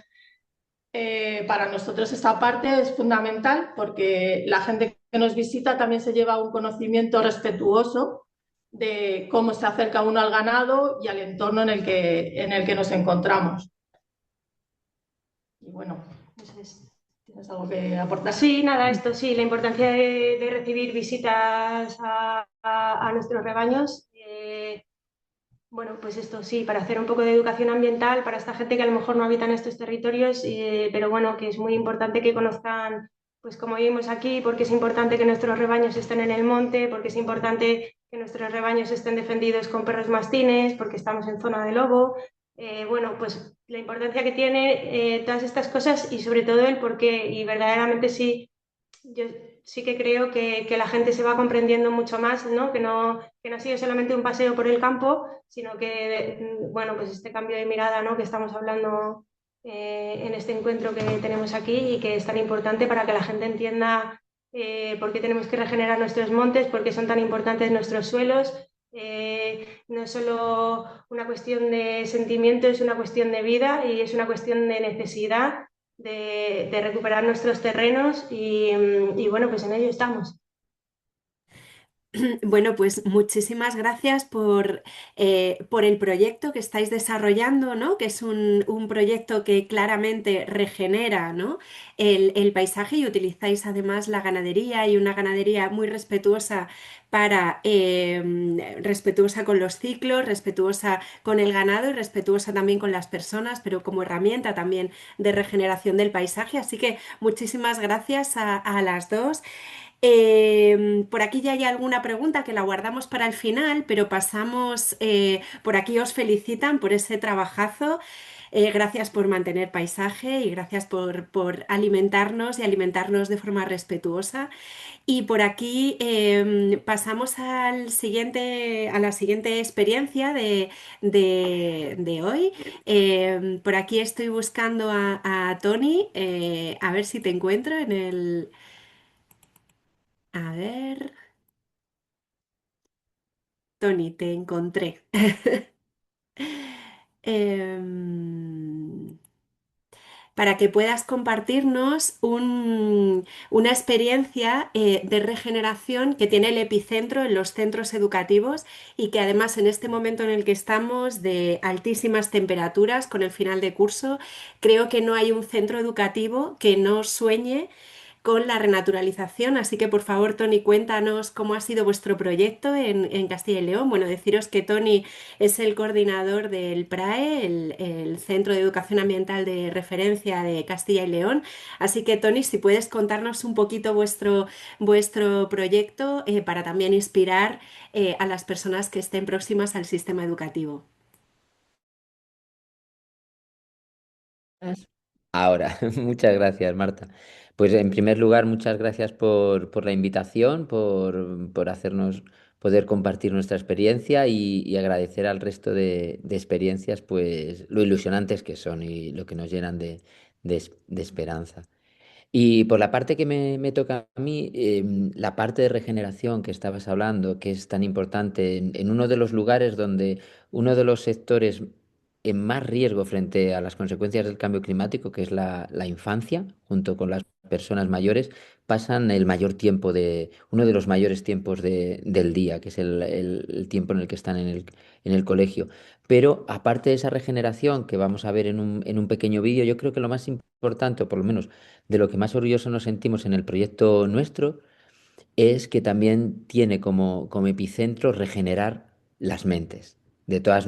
[SPEAKER 8] para nosotros esta parte es fundamental porque la gente que nos visita también se lleva un conocimiento respetuoso de cómo se acerca uno al ganado y al entorno en el que nos encontramos. Y bueno, ¿tienes algo que aportar?
[SPEAKER 9] Sí, nada, esto sí, la importancia de recibir visitas a nuestros rebaños. Bueno, pues esto sí, para hacer un poco de educación ambiental para esta gente que a lo mejor no habita en estos territorios, pero bueno, que es muy importante que conozcan pues como vimos aquí, porque es importante que nuestros rebaños estén en el monte, porque es importante que nuestros rebaños estén defendidos con perros mastines, porque estamos en zona de lobo. Bueno, pues la importancia que tiene todas estas cosas y sobre todo el por qué. Y verdaderamente sí, yo sí que creo que la gente se va comprendiendo mucho más, ¿no? Que no ha sido solamente un paseo por el campo, sino que, bueno, pues este cambio de mirada, ¿no? Que estamos hablando en este encuentro que tenemos aquí y que es tan importante para que la gente entienda por qué tenemos que regenerar nuestros montes, por qué son tan importantes nuestros suelos. No es solo una cuestión de sentimiento, es una cuestión de vida y es una cuestión de necesidad de recuperar nuestros terrenos y bueno, pues en ello estamos.
[SPEAKER 1] Bueno, pues muchísimas gracias por el proyecto que estáis desarrollando, ¿no? Que es un proyecto que claramente regenera, ¿no? El paisaje y utilizáis además la ganadería y una ganadería muy respetuosa respetuosa con los ciclos, respetuosa con el ganado y respetuosa también con las personas, pero como herramienta también de regeneración del paisaje. Así que muchísimas gracias a las dos. Por aquí ya hay alguna pregunta que la guardamos para el final, pero pasamos, por aquí os felicitan por ese trabajazo. Gracias por mantener paisaje y gracias por alimentarnos y alimentarnos de forma respetuosa. Y por aquí pasamos a la siguiente experiencia de hoy. Por aquí estoy buscando a Tony, a ver si te encuentro en el... A ver, Tony, te encontré. Em, para que puedas compartirnos una experiencia de regeneración que tiene el epicentro en los centros educativos y que además en este momento en el que estamos de altísimas temperaturas con el final de curso, creo que no hay un centro educativo que no sueñe con la renaturalización. Así que por favor, Tony, cuéntanos cómo ha sido vuestro proyecto en Castilla y León. Bueno, deciros que Tony es el coordinador del PRAE, el Centro de Educación Ambiental de Referencia de Castilla y León. Así que Tony, si puedes contarnos un poquito vuestro proyecto para también inspirar a las personas que estén próximas al sistema educativo.
[SPEAKER 10] Ahora, muchas gracias, Marta. Pues en primer lugar, muchas gracias por la invitación, por hacernos poder compartir nuestra experiencia y agradecer al resto de experiencias, pues lo ilusionantes que son y lo que nos llenan de esperanza. Y por la parte que me toca a mí, la parte de regeneración que estabas hablando, que es tan importante en uno de los lugares donde uno de los sectores en más riesgo frente a las consecuencias del cambio climático, que es la infancia, junto con las personas mayores, pasan el mayor tiempo uno de los mayores tiempos del día, que es el tiempo en el que están en el colegio. Pero aparte de esa regeneración que vamos a ver en un pequeño vídeo, yo creo que lo más importante, o por lo menos de lo que más orgullosos nos sentimos en el proyecto nuestro, es que también tiene como epicentro regenerar las mentes de todas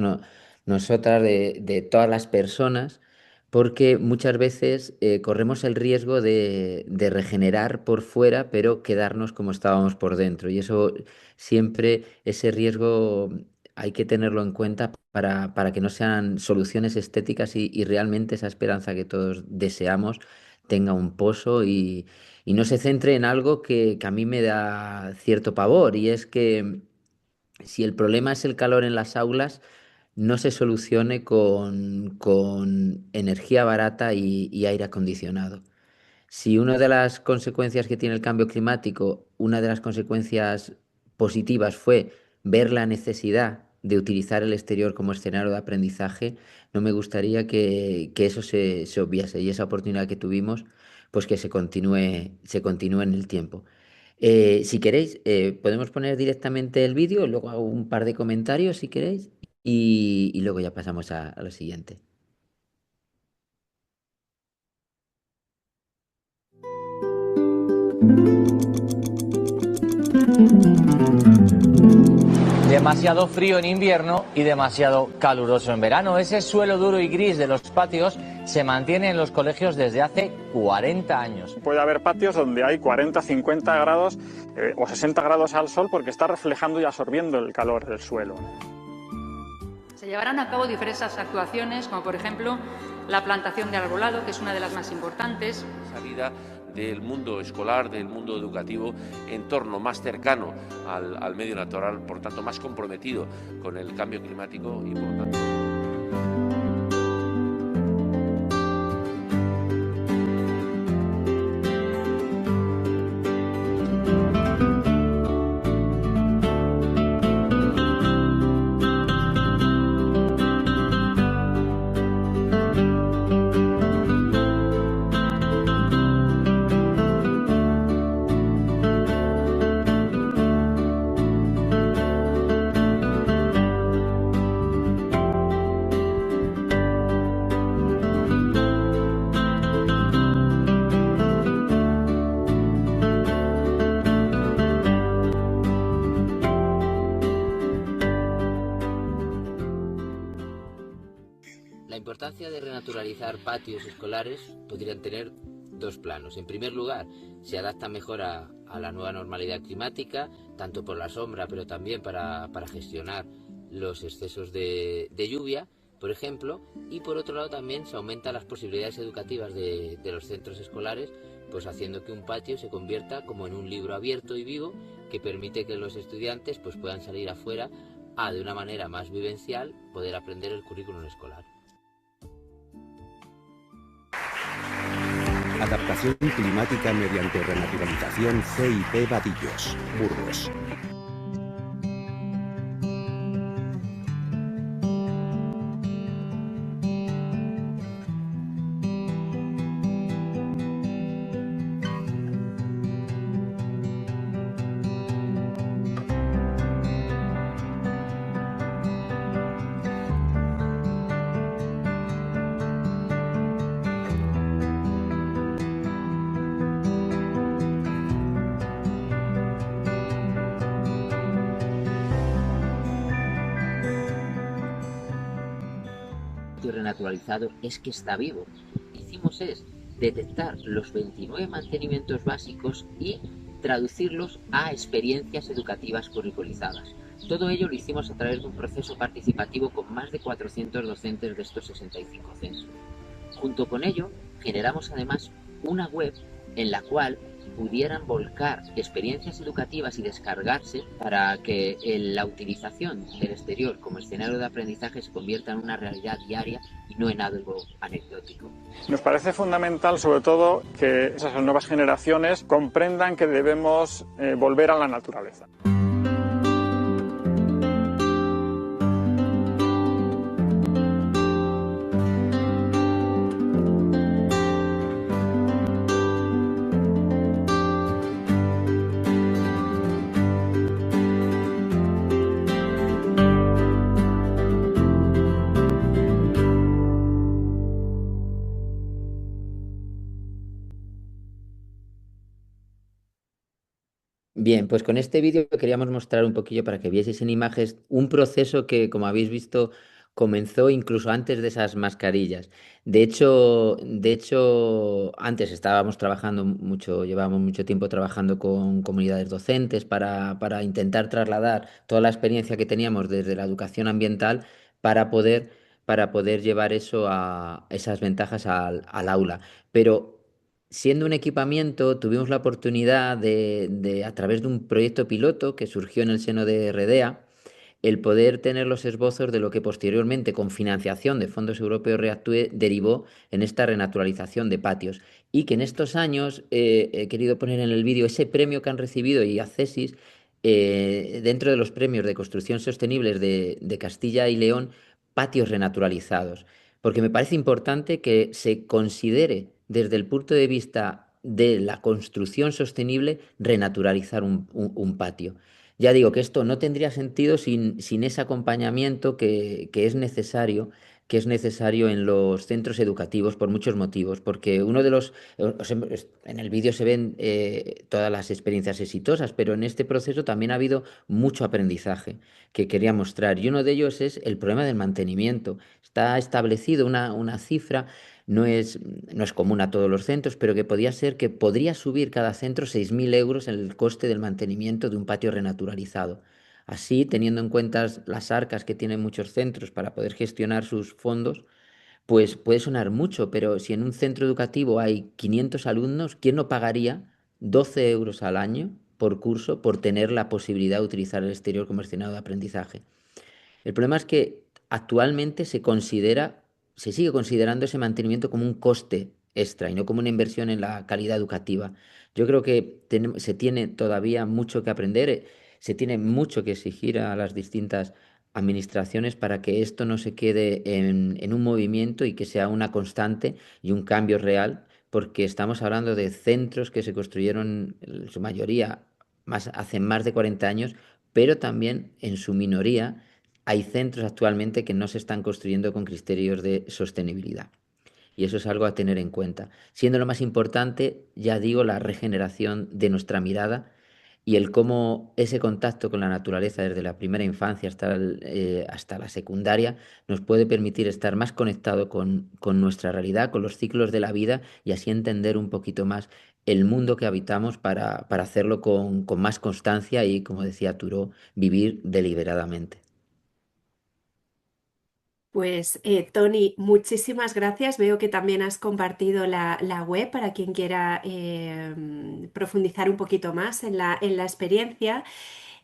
[SPEAKER 10] nosotras, de todas las personas, porque muchas veces corremos el riesgo de regenerar por fuera, pero quedarnos como estábamos por dentro. Y eso siempre, ese riesgo hay que tenerlo en cuenta para que no sean soluciones estéticas y realmente esa esperanza que todos deseamos tenga un pozo y no se centre en algo que a mí me da cierto pavor, y es que si el problema es el calor en las aulas, no se solucione con energía barata y aire acondicionado. Si una de las consecuencias que tiene el cambio climático, una de las consecuencias positivas fue ver la necesidad de utilizar el exterior como escenario de aprendizaje, no me gustaría que eso se obviase y esa oportunidad que tuvimos, pues que se continúe en el tiempo. Si queréis, podemos poner directamente el vídeo, luego hago un par de comentarios si queréis y luego ya pasamos a lo siguiente.
[SPEAKER 11] Demasiado frío en invierno y demasiado caluroso en verano. Ese suelo duro y gris de los patios se mantiene en los colegios desde hace 40 años.
[SPEAKER 12] Puede haber patios donde hay 40, 50 grados o 60 grados al sol porque está reflejando y absorbiendo el calor del suelo.
[SPEAKER 13] Se llevarán a cabo diversas actuaciones, como por ejemplo la plantación de arbolado, que es una de las más importantes.
[SPEAKER 14] Salida del mundo escolar, del mundo educativo, en torno más cercano al medio natural, por tanto más comprometido con el cambio climático y por tanto...
[SPEAKER 10] La importancia de renaturalizar patios escolares podrían tener dos planos. En primer lugar, se adapta mejor a la nueva normalidad climática, tanto por la sombra, pero también para gestionar los excesos de lluvia, por ejemplo, y por otro lado también se aumentan las posibilidades educativas de los centros escolares, pues haciendo que un patio se convierta como en un libro abierto y vivo que permite que los estudiantes pues puedan salir afuera de una manera más vivencial, poder aprender el currículum escolar.
[SPEAKER 15] Adaptación climática mediante renaturalización CIP Vadillos, Burgos.
[SPEAKER 10] Renaturalizado es que está vivo. Lo que hicimos es detectar los 29 mantenimientos básicos y traducirlos a experiencias educativas curriculizadas. Todo ello lo hicimos a través de un proceso participativo con más de 400 docentes de estos 65 centros. Junto con ello, generamos además una web en la cual pudieran volcar experiencias educativas y descargarse para que la utilización del exterior como escenario de aprendizaje se convierta en una realidad diaria y no en algo anecdótico.
[SPEAKER 12] Nos parece fundamental, sobre todo, que esas nuevas generaciones comprendan que debemos volver a la naturaleza.
[SPEAKER 10] Bien, pues con este vídeo queríamos mostrar un poquillo para que vieseis en imágenes un proceso que, como habéis visto, comenzó incluso antes de esas mascarillas. De hecho, antes estábamos trabajando mucho, llevábamos mucho tiempo trabajando con comunidades docentes para intentar trasladar toda la experiencia que teníamos desde la educación ambiental para poder llevar esas ventajas al aula. Pero siendo un equipamiento, tuvimos la oportunidad a través de un proyecto piloto que surgió en el seno de REDEA, el poder tener los esbozos de lo que posteriormente, con financiación de fondos europeos Reactue, derivó en esta renaturalización de patios. Y que en estos años he querido poner en el vídeo ese premio que han recibido y accesis dentro de los premios de construcción sostenibles de Castilla y León, patios renaturalizados. Porque me parece importante que se considere desde el punto de vista de la construcción sostenible renaturalizar un patio. Ya digo que esto no tendría sentido sin ese acompañamiento que es necesario en los centros educativos por muchos motivos, porque uno de en el vídeo se ven todas las experiencias exitosas, pero en este proceso también ha habido mucho aprendizaje que quería mostrar, y uno de ellos es el problema del mantenimiento. Está establecido una cifra. no es común a todos los centros, pero que podría ser que podría subir cada centro 6.000 euros en el coste del mantenimiento de un patio renaturalizado. Así, teniendo en cuenta las arcas que tienen muchos centros para poder gestionar sus fondos, pues puede sonar mucho, pero si en un centro educativo hay 500 alumnos, ¿quién no pagaría 12 euros al año por curso por tener la posibilidad de utilizar el exterior como escenario de aprendizaje? El problema es que actualmente se sigue considerando ese mantenimiento como un coste extra y no como una inversión en la calidad educativa. Yo creo que se tiene todavía mucho que aprender, se tiene mucho que exigir a las distintas administraciones para que esto no se quede en un movimiento y que sea una constante y un cambio real, porque estamos hablando de centros que se construyeron en su mayoría hace más de 40 años, pero también en su minoría hay centros actualmente que no se están construyendo con criterios de sostenibilidad. Y eso es algo a tener en cuenta. Siendo lo más importante, ya digo, la regeneración de nuestra mirada y el cómo ese contacto con la naturaleza desde la primera infancia hasta la secundaria nos puede permitir estar más conectado con nuestra realidad, con los ciclos de la vida y así entender un poquito más el mundo que habitamos para hacerlo con más constancia y, como decía Thoreau, vivir deliberadamente.
[SPEAKER 1] Pues Tony, muchísimas gracias. Veo que también has compartido la web para quien quiera profundizar un poquito más en la experiencia.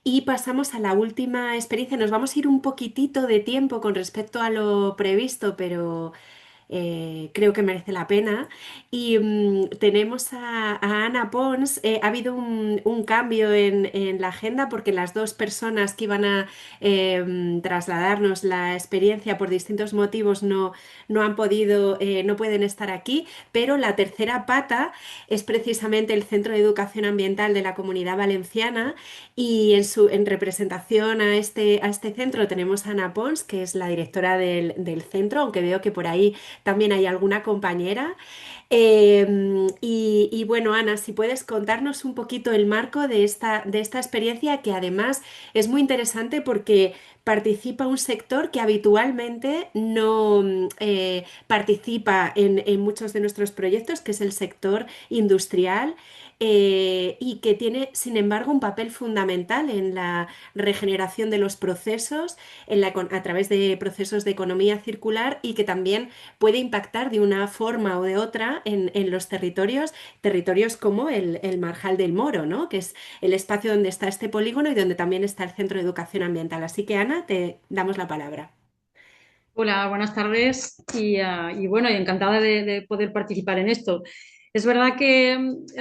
[SPEAKER 1] Y pasamos a la última experiencia. Nos vamos a ir un poquitito de tiempo con respecto a lo previsto, pero creo que merece la pena. Y tenemos a Ana Pons. Ha habido un cambio en la agenda porque las dos personas que iban a trasladarnos la experiencia por distintos motivos no han podido, no pueden estar aquí, pero la tercera pata es precisamente el Centro de Educación Ambiental de la Comunidad Valenciana y en representación a este centro tenemos a Ana Pons, que es la directora del centro, aunque veo que por ahí también hay alguna compañera. Y bueno, Ana, si puedes contarnos un poquito el marco de esta experiencia, que además es muy interesante porque participa un sector que habitualmente no participa en muchos de nuestros proyectos, que es el sector industrial. Y que tiene, sin embargo, un papel fundamental en la regeneración de los procesos, a través de procesos de economía circular y que también puede impactar de una forma o de otra en los territorios como el Marjal del Moro, ¿no? Que es el espacio donde está este polígono y donde también está el Centro de Educación Ambiental. Así que, Ana, te damos la palabra.
[SPEAKER 13] Hola, buenas tardes y bueno, encantada de poder participar en esto. Es verdad que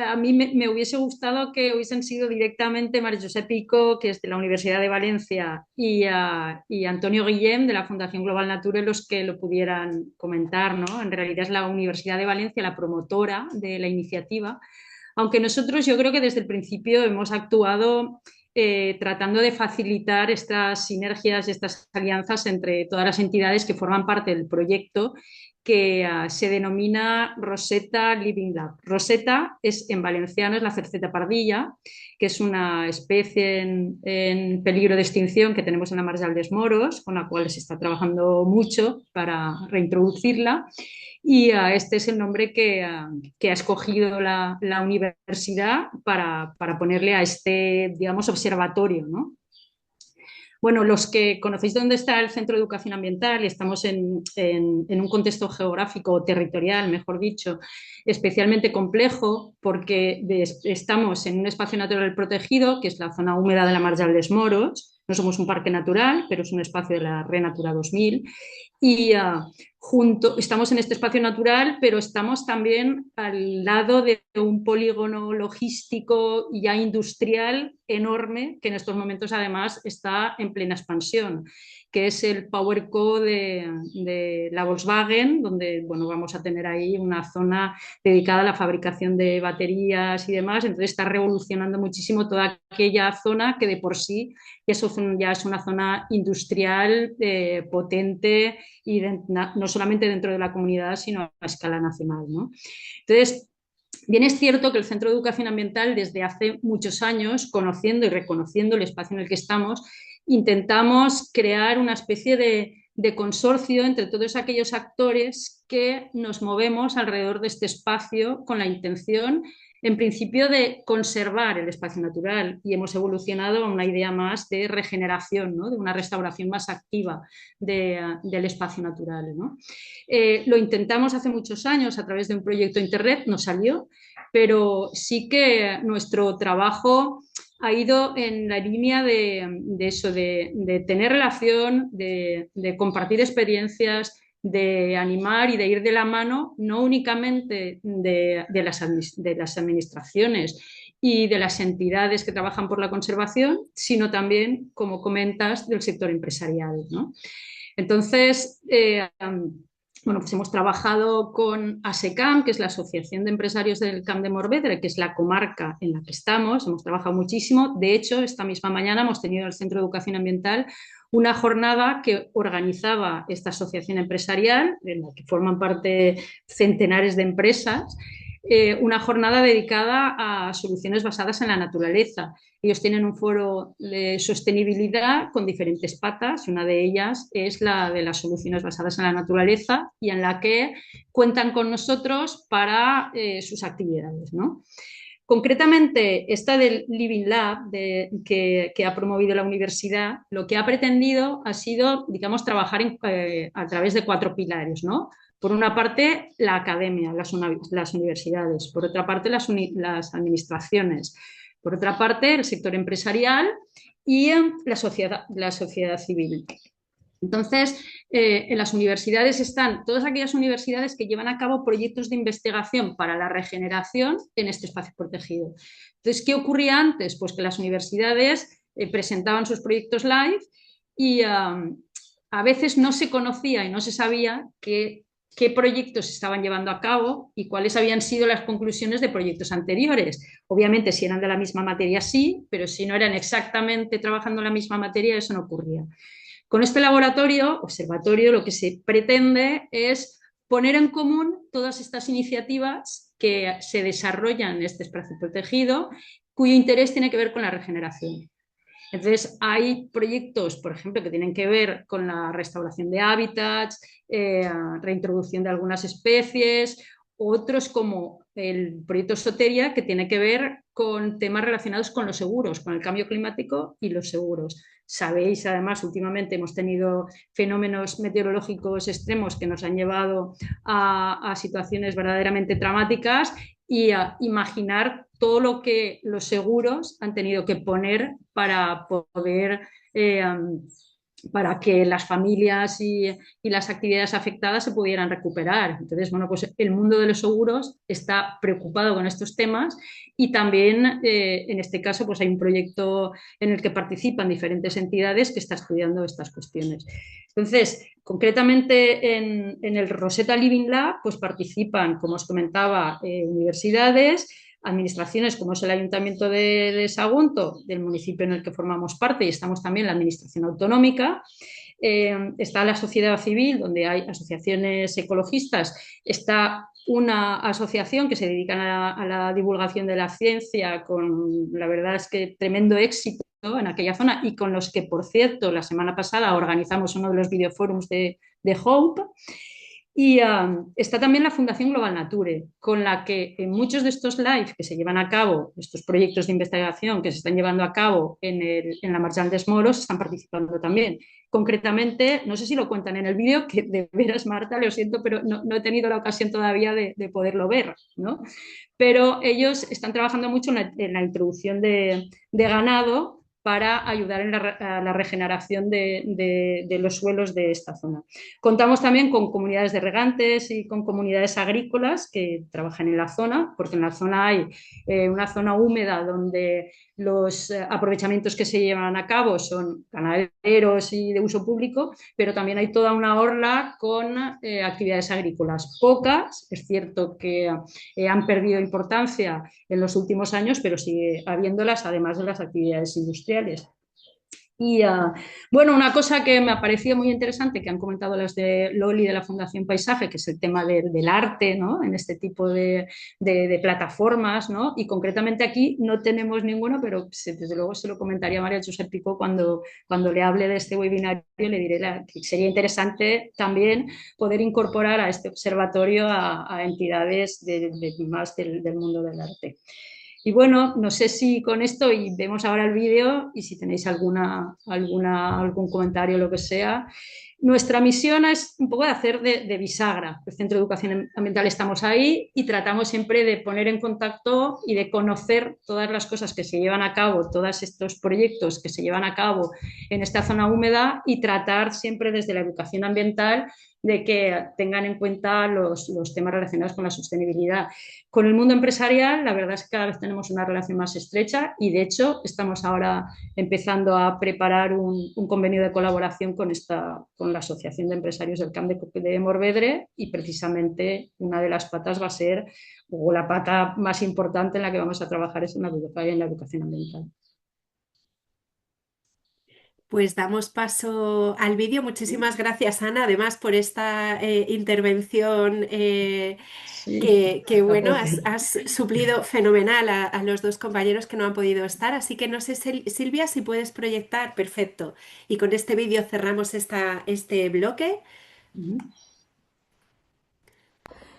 [SPEAKER 13] a mí me hubiese gustado que hubiesen sido directamente María José Pico, que es de la Universidad de Valencia, y Antonio Guillem, de la Fundación Global Nature, los que lo pudieran comentar, ¿no? En realidad es la Universidad de Valencia la promotora de la iniciativa, aunque nosotros yo creo que desde el principio hemos actuado tratando de facilitar estas sinergias y estas alianzas entre todas las entidades que forman parte del proyecto que se denomina Rosetta Living Lab. Rosetta en valenciano es la cerceta pardilla, que es una especie en peligro de extinción que tenemos en la Marjal dels Moros, con la cual se está trabajando mucho para reintroducirla. Y este es el nombre que ha escogido la universidad para ponerle a este, digamos, observatorio, ¿no? Bueno, los que conocéis dónde está el Centro de Educación Ambiental y estamos en un contexto geográfico, territorial, mejor dicho, especialmente complejo porque estamos en un espacio natural protegido, que es la zona húmeda de la Marjal dels Moros. No somos un parque natural, pero es un espacio de la Red Natura 2000. Y estamos en este espacio natural, pero estamos también al lado de un polígono logístico ya industrial enorme, que en estos momentos además está en plena expansión, que es el PowerCo de la Volkswagen, donde bueno, vamos a tener ahí una zona dedicada a la fabricación de baterías y demás. Entonces está revolucionando muchísimo toda aquella zona que de por sí ya es una zona industrial potente y no solamente dentro de la comunidad, sino a escala nacional, ¿no? Entonces, bien es cierto que el Centro de Educación Ambiental desde hace muchos años, conociendo y reconociendo el espacio en el que estamos, intentamos crear una especie de de consorcio entre todos aquellos actores que nos movemos alrededor de este espacio con la intención, en principio, de conservar el espacio natural, y hemos evolucionado a una idea más de regeneración, ¿no? De una restauración más activa del espacio natural, ¿no? Lo intentamos hace muchos años a través de un proyecto Interreg, no salió, pero sí que nuestro trabajo ha ido en la línea de eso, de tener relación, de compartir experiencias, de animar y de ir de la mano, no únicamente de las administraciones y de las entidades que trabajan por la conservación, sino también, como comentas, del sector empresarial, ¿no? Entonces, bueno, pues hemos trabajado con ASECAM, que es la Asociación de Empresarios del Camp de Morvedre, que es la comarca en la que estamos. Hemos trabajado muchísimo. De hecho, esta misma mañana hemos tenido en el Centro de Educación Ambiental una jornada que organizaba esta asociación empresarial, en la que forman parte centenares de empresas, una jornada dedicada a soluciones basadas en la naturaleza. Ellos tienen un foro de sostenibilidad con diferentes patas, y una de ellas es la de las soluciones basadas en la naturaleza, y en la que cuentan con nosotros para sus actividades, ¿no? Concretamente, esta del Living Lab que ha promovido la universidad, lo que ha pretendido ha sido, digamos, trabajar a través de 4 pilares, ¿no? Por una parte, la academia, las universidades; por otra parte, las administraciones; por otra parte, el sector empresarial y la sociedad civil. Entonces, en las universidades están todas aquellas universidades que llevan a cabo proyectos de investigación para la regeneración en este espacio protegido. Entonces, ¿qué ocurría antes? Pues que las universidades presentaban sus proyectos live y a veces no se conocía y no se sabía qué proyectos se estaban llevando a cabo y cuáles habían sido las conclusiones de proyectos anteriores. Obviamente, si eran de la misma materia, sí, pero si no eran exactamente trabajando en la misma materia, eso no ocurría. Con este observatorio, lo que se pretende es poner en común todas estas iniciativas que se desarrollan en este espacio protegido, cuyo interés tiene que ver con la regeneración. Entonces, hay proyectos, por ejemplo, que tienen que ver con la restauración de hábitats, reintroducción de algunas especies, otros como el proyecto Soteria, que tiene que ver con temas relacionados con los seguros, con el cambio climático y los seguros. Sabéis, además, últimamente hemos tenido fenómenos meteorológicos extremos que nos han llevado a situaciones verdaderamente dramáticas, y a imaginar todo lo que los seguros han tenido que poner para poder para que las familias y las actividades afectadas se pudieran recuperar. Entonces, bueno, pues el mundo de los seguros está preocupado con estos temas, y también en este caso pues hay un proyecto en el que participan diferentes entidades que está estudiando estas cuestiones. Entonces, concretamente en el Rosetta Living Lab pues participan, como os comentaba, universidades, administraciones como es el Ayuntamiento de Sagunto, del municipio en el que formamos parte, y estamos también en la Administración Autonómica. Está la sociedad civil, donde hay asociaciones ecologistas, está una asociación que se dedica a la divulgación de la ciencia, con, la verdad es que, tremendo éxito en aquella zona, y con los que, por cierto, la semana pasada organizamos uno de los videoforums de Hope. Y está también la Fundación Global Nature, con la que en muchos de estos live que se llevan a cabo, estos proyectos de investigación que se están llevando a cabo en la Marchal dels Moros, están participando también. Concretamente, no sé si lo cuentan en el vídeo, que de veras, Marta, lo siento, pero no he tenido la ocasión todavía de poderlo ver, ¿no? Pero ellos están trabajando mucho en la introducción de ganado para ayudar en la regeneración de los suelos de esta zona. Contamos también con comunidades de regantes y con comunidades agrícolas que trabajan en la zona, porque en la zona hay una zona húmeda donde los aprovechamientos que se llevan a cabo son ganaderos y de uso público, pero también hay toda una orla con actividades agrícolas. Pocas, es cierto que han perdido importancia en los últimos años, pero sigue habiéndolas, además de las actividades industriales. Bueno, una cosa que me ha parecido muy interesante que han comentado las de Loli de la Fundación Paisaje, que es el tema del arte, ¿no? En este tipo de plataformas, ¿no? Y concretamente aquí no tenemos ninguno, pero desde luego se lo comentaría a María Josep Picó cuando le hable de este webinario, le diré que sería interesante también poder incorporar a este observatorio a entidades más del mundo del arte. Y bueno, no sé si con esto, y vemos ahora el vídeo, y si tenéis algún comentario o lo que sea, nuestra misión es un poco de hacer de bisagra. El Centro de Educación Ambiental estamos ahí y tratamos siempre de poner en contacto y de conocer todas las cosas que se llevan a cabo, todos estos proyectos que se llevan a cabo en esta zona húmeda y tratar siempre desde la educación ambiental de que tengan en cuenta los temas relacionados con la sostenibilidad. Con el mundo empresarial, la verdad es que cada vez tenemos una relación más estrecha y, de hecho, estamos ahora empezando a preparar un convenio de colaboración con la Asociación de Empresarios del Camp de Morvedre, y precisamente una de las patas va a ser, o la pata más importante en la que vamos a trabajar es en la educación ambiental.
[SPEAKER 1] Pues damos paso al vídeo. Muchísimas gracias, Ana, además por esta intervención que, bueno, has suplido fenomenal a los dos compañeros que no han podido estar. Así que no sé, Silvia, si puedes proyectar. Perfecto. Y con este vídeo cerramos este bloque.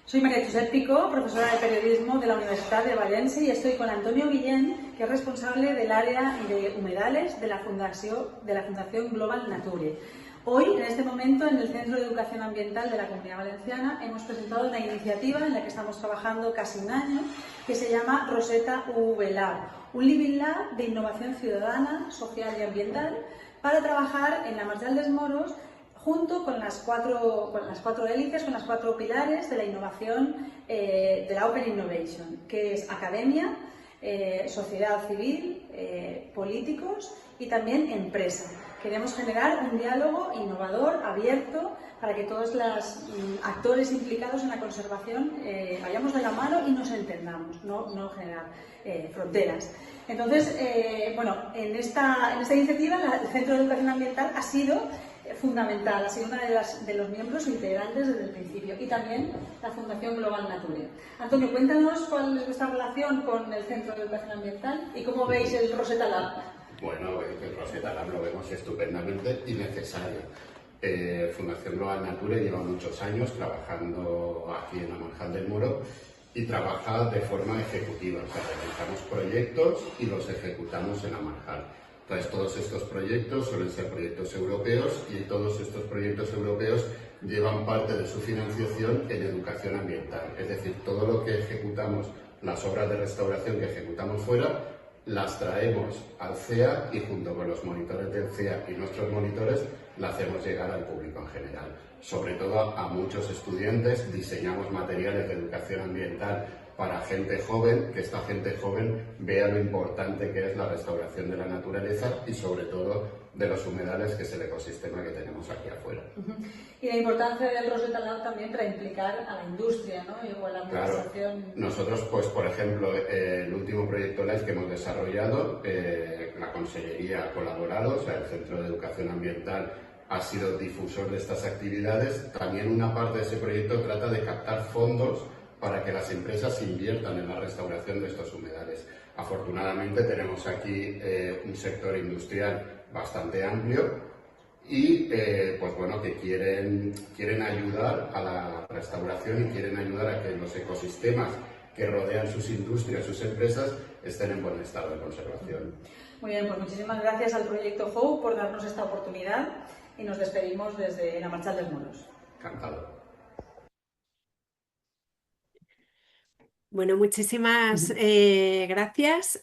[SPEAKER 16] Soy María Josep Picó, profesora de periodismo de la Universidad de Valencia, y estoy con Antonio Guillén, que es responsable del área de humedales de la Fundación Global Nature. Hoy, en este momento, en el Centro de Educación Ambiental de la Comunidad Valenciana, hemos presentado una iniciativa en la que estamos trabajando casi un año, que se llama Rosetta UV Lab, un living lab de innovación ciudadana, social y ambiental, para trabajar en la Marjal dels Moros junto con las cuatro hélices, con las cuatro pilares de la innovación, de la Open Innovation, que es academia, sociedad civil, políticos y también empresa. Queremos generar un diálogo innovador, abierto, para que todos los actores implicados en la conservación vayamos de la mano y nos entendamos, no generar fronteras. Entonces, bueno, en esta iniciativa el Centro de Educación Ambiental ha sido fundamental, ha sido una de los miembros integrantes desde el principio, y también la Fundación Global Nature. Antonio, cuéntanos cuál es vuestra relación con el Centro de Educación Ambiental y cómo veis el Rosetta Lab.
[SPEAKER 17] Bueno, el Rosetta Lab lo vemos estupendamente y necesario. Fundación Global Nature lleva muchos años trabajando aquí en la Marjal del Moro y trabaja de forma ejecutiva, o sea, realizamos proyectos y los ejecutamos en la Marjal. Entonces, todos estos proyectos suelen ser proyectos europeos, y todos estos proyectos europeos llevan parte de su financiación en educación ambiental. Es decir, todo lo que ejecutamos, las obras de restauración que ejecutamos fuera, las traemos al CEA y junto con los monitores del CEA y nuestros monitores la hacemos llegar al público en general. Sobre todo a muchos estudiantes diseñamos materiales de educación ambiental para gente joven, que esta gente joven vea lo importante que es la restauración de la naturaleza y sobre todo de los humedales, que es el ecosistema que tenemos aquí afuera.
[SPEAKER 16] Y la importancia del Rosetta Lab también para implicar a la industria, ¿no? O a la administración.
[SPEAKER 17] Claro. Nosotros, pues, por ejemplo, el último proyecto LIFE que hemos desarrollado, la Consellería ha colaborado, o sea, el Centro de Educación Ambiental ha sido difusor de estas actividades. También una parte de ese proyecto trata de captar fondos para que las empresas inviertan en la restauración de estos humedales. Afortunadamente tenemos aquí un sector industrial bastante amplio y pues bueno, que quieren ayudar a la restauración y quieren ayudar a que los ecosistemas que rodean sus industrias, sus empresas, estén en buen estado de conservación.
[SPEAKER 16] Muy bien, pues muchísimas gracias al Proyecto Hope por darnos esta oportunidad, y nos despedimos desde la Marjal dels Moros.
[SPEAKER 17] Encantado.
[SPEAKER 1] Bueno, muchísimas gracias,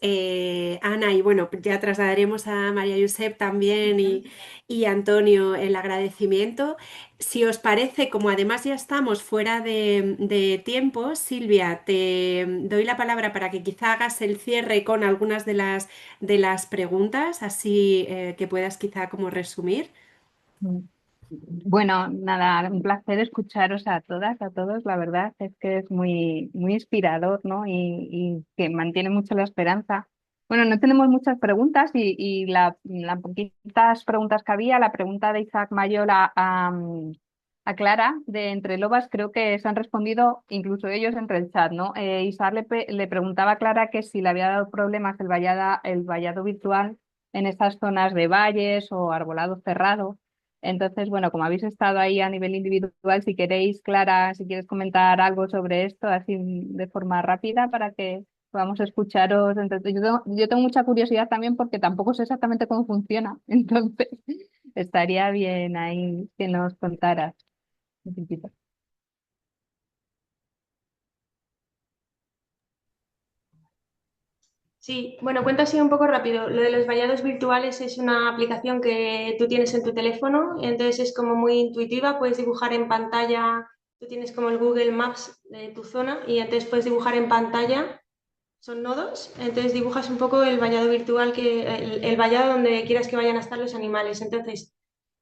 [SPEAKER 1] Ana, y bueno, ya trasladaremos a María Josep también y Antonio el agradecimiento. Si os parece, como además ya estamos fuera de tiempo, Silvia, te doy la palabra para que quizá hagas el cierre con algunas de las preguntas, así que puedas quizá como resumir.
[SPEAKER 4] Bueno, nada, un placer escucharos a todas, a todos. La verdad es que es muy, muy inspirador, ¿no? Y que mantiene mucho la esperanza Bueno, no tenemos muchas preguntas y las poquitas preguntas que había, la pregunta de Isaac Mayor a Clara de Entre Lobas, creo que se han respondido incluso ellos entre el chat, ¿no? Isaac le preguntaba a Clara que si le había dado problemas el vallado virtual en estas zonas de valles o arbolado cerrado. Entonces, bueno, como habéis estado ahí a nivel individual, si queréis, Clara, si quieres comentar algo sobre esto, así de forma rápida para que podamos escucharos. Entonces, yo tengo mucha curiosidad también porque tampoco sé exactamente cómo funciona. Entonces, estaría bien ahí que nos contaras un poquito.
[SPEAKER 9] Sí, bueno, cuento así un poco rápido. Lo de los vallados virtuales es una aplicación que tú tienes en tu teléfono, entonces es como muy intuitiva, puedes dibujar en pantalla, tú tienes como el Google Maps de tu zona y entonces puedes dibujar en pantalla, son nodos, entonces dibujas un poco el vallado virtual, el vallado donde quieras que vayan a estar los animales. Entonces,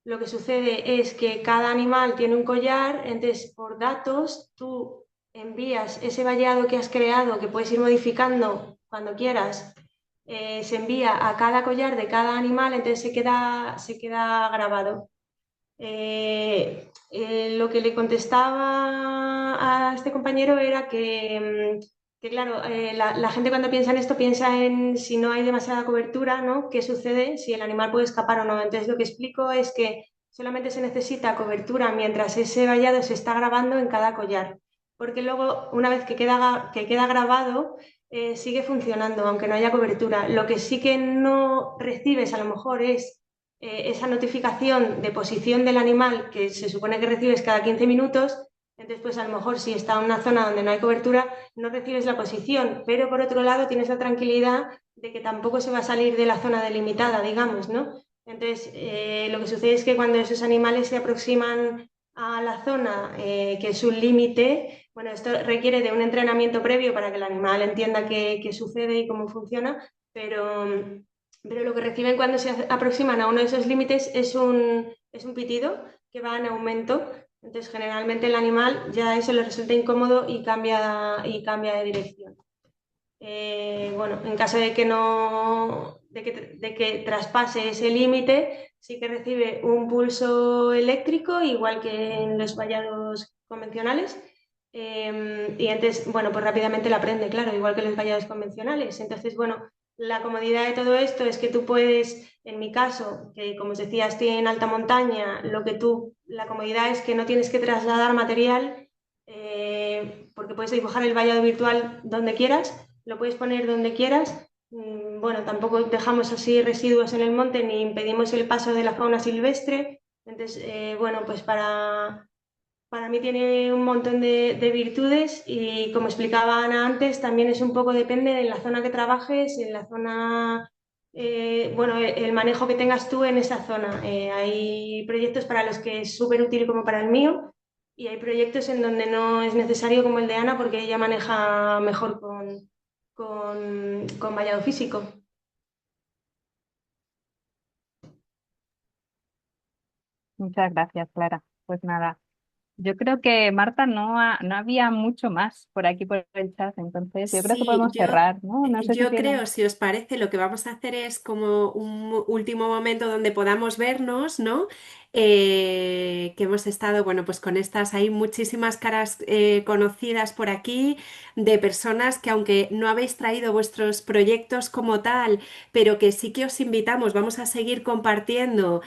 [SPEAKER 9] lo que sucede es que cada animal tiene un collar, entonces por datos tú envías ese vallado que has creado, que puedes ir modificando cuando quieras, se envía a cada collar de cada animal, entonces se queda grabado. Lo que le contestaba a este compañero era que claro, la gente cuando piensa en esto piensa en si no hay demasiada cobertura, ¿no? ¿Qué sucede si el animal puede escapar o no? Entonces lo que explico es que solamente se necesita cobertura mientras ese vallado se está grabando en cada collar, porque luego una vez que queda grabado sigue funcionando aunque no haya cobertura. Lo que sí que no recibes a lo mejor es esa notificación de posición del animal que se supone que recibes cada 15 minutos, entonces pues a lo mejor si está en una zona donde no hay cobertura no recibes la posición, pero por otro lado tienes la tranquilidad de que tampoco se va a salir de la zona delimitada, digamos, ¿no? Entonces lo que sucede es que cuando esos animales se aproximan a la zona que es un límite, bueno, esto requiere de un entrenamiento previo para que el animal entienda qué sucede y cómo funciona, pero lo que reciben cuando se aproximan a uno de esos límites es un pitido que va en aumento. Entonces, generalmente el animal ya eso le resulta incómodo y cambia de dirección. Bueno, en caso de que no, de que traspase ese límite, sí que recibe un pulso eléctrico, igual que en los vallados convencionales. Y entonces, bueno, pues rápidamente la aprende, claro, igual que los vallados convencionales. Entonces, bueno, la comodidad de todo esto es que tú puedes, en mi caso, que como os decía, estoy en alta montaña, la comodidad es que no tienes que trasladar material, porque puedes dibujar el vallado virtual donde quieras, lo puedes poner donde quieras. Bueno, tampoco dejamos así residuos en el monte ni impedimos el paso de la fauna silvestre. Entonces, bueno, pues para mí tiene un montón de virtudes y como explicaba Ana antes, también es un poco depende de la zona que trabajes, en la zona, bueno, el manejo que tengas tú en esa zona. Hay proyectos para los que es súper útil como para el mío y hay proyectos en donde no es necesario como el de Ana porque ella maneja mejor con vallado físico.
[SPEAKER 4] Muchas gracias, Clara. Pues nada, yo creo que Marta no había mucho más por aquí por el chat, entonces yo creo que
[SPEAKER 1] Sí,
[SPEAKER 4] podemos cerrar, ¿no? No sé si
[SPEAKER 1] yo
[SPEAKER 4] tienen.
[SPEAKER 1] creo, si os parece, lo que vamos a hacer es como un último momento donde podamos vernos, ¿no? Que hemos estado, bueno, pues con estas, hay muchísimas caras conocidas por aquí de personas que aunque no habéis traído vuestros proyectos como tal, pero que sí que os invitamos, vamos a seguir compartiendo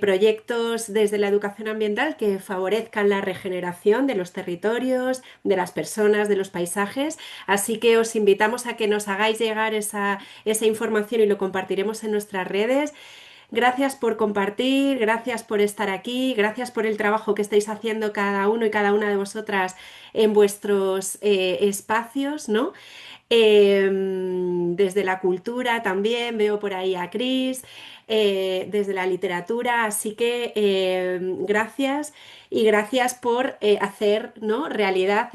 [SPEAKER 1] proyectos desde la educación ambiental que favorezcan la regeneración de los territorios, de las personas, de los paisajes. Así que os invitamos a que nos hagáis llegar esa información y lo compartiremos en nuestras redes. Gracias por compartir, gracias por estar aquí, gracias por el trabajo que estáis haciendo cada uno y cada una de vosotras en vuestros espacios, ¿no? Desde la cultura también veo por ahí a Cris, desde la literatura, así que gracias y gracias por hacer, ¿no? realidad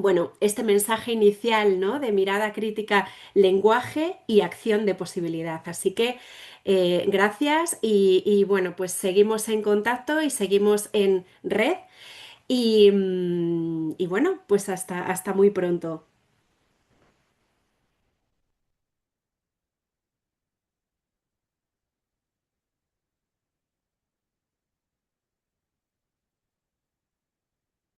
[SPEAKER 1] bueno, este mensaje inicial, ¿no? de mirada crítica, lenguaje y acción de posibilidad. Así que gracias y bueno, pues seguimos en contacto y seguimos en red y bueno, pues hasta muy pronto.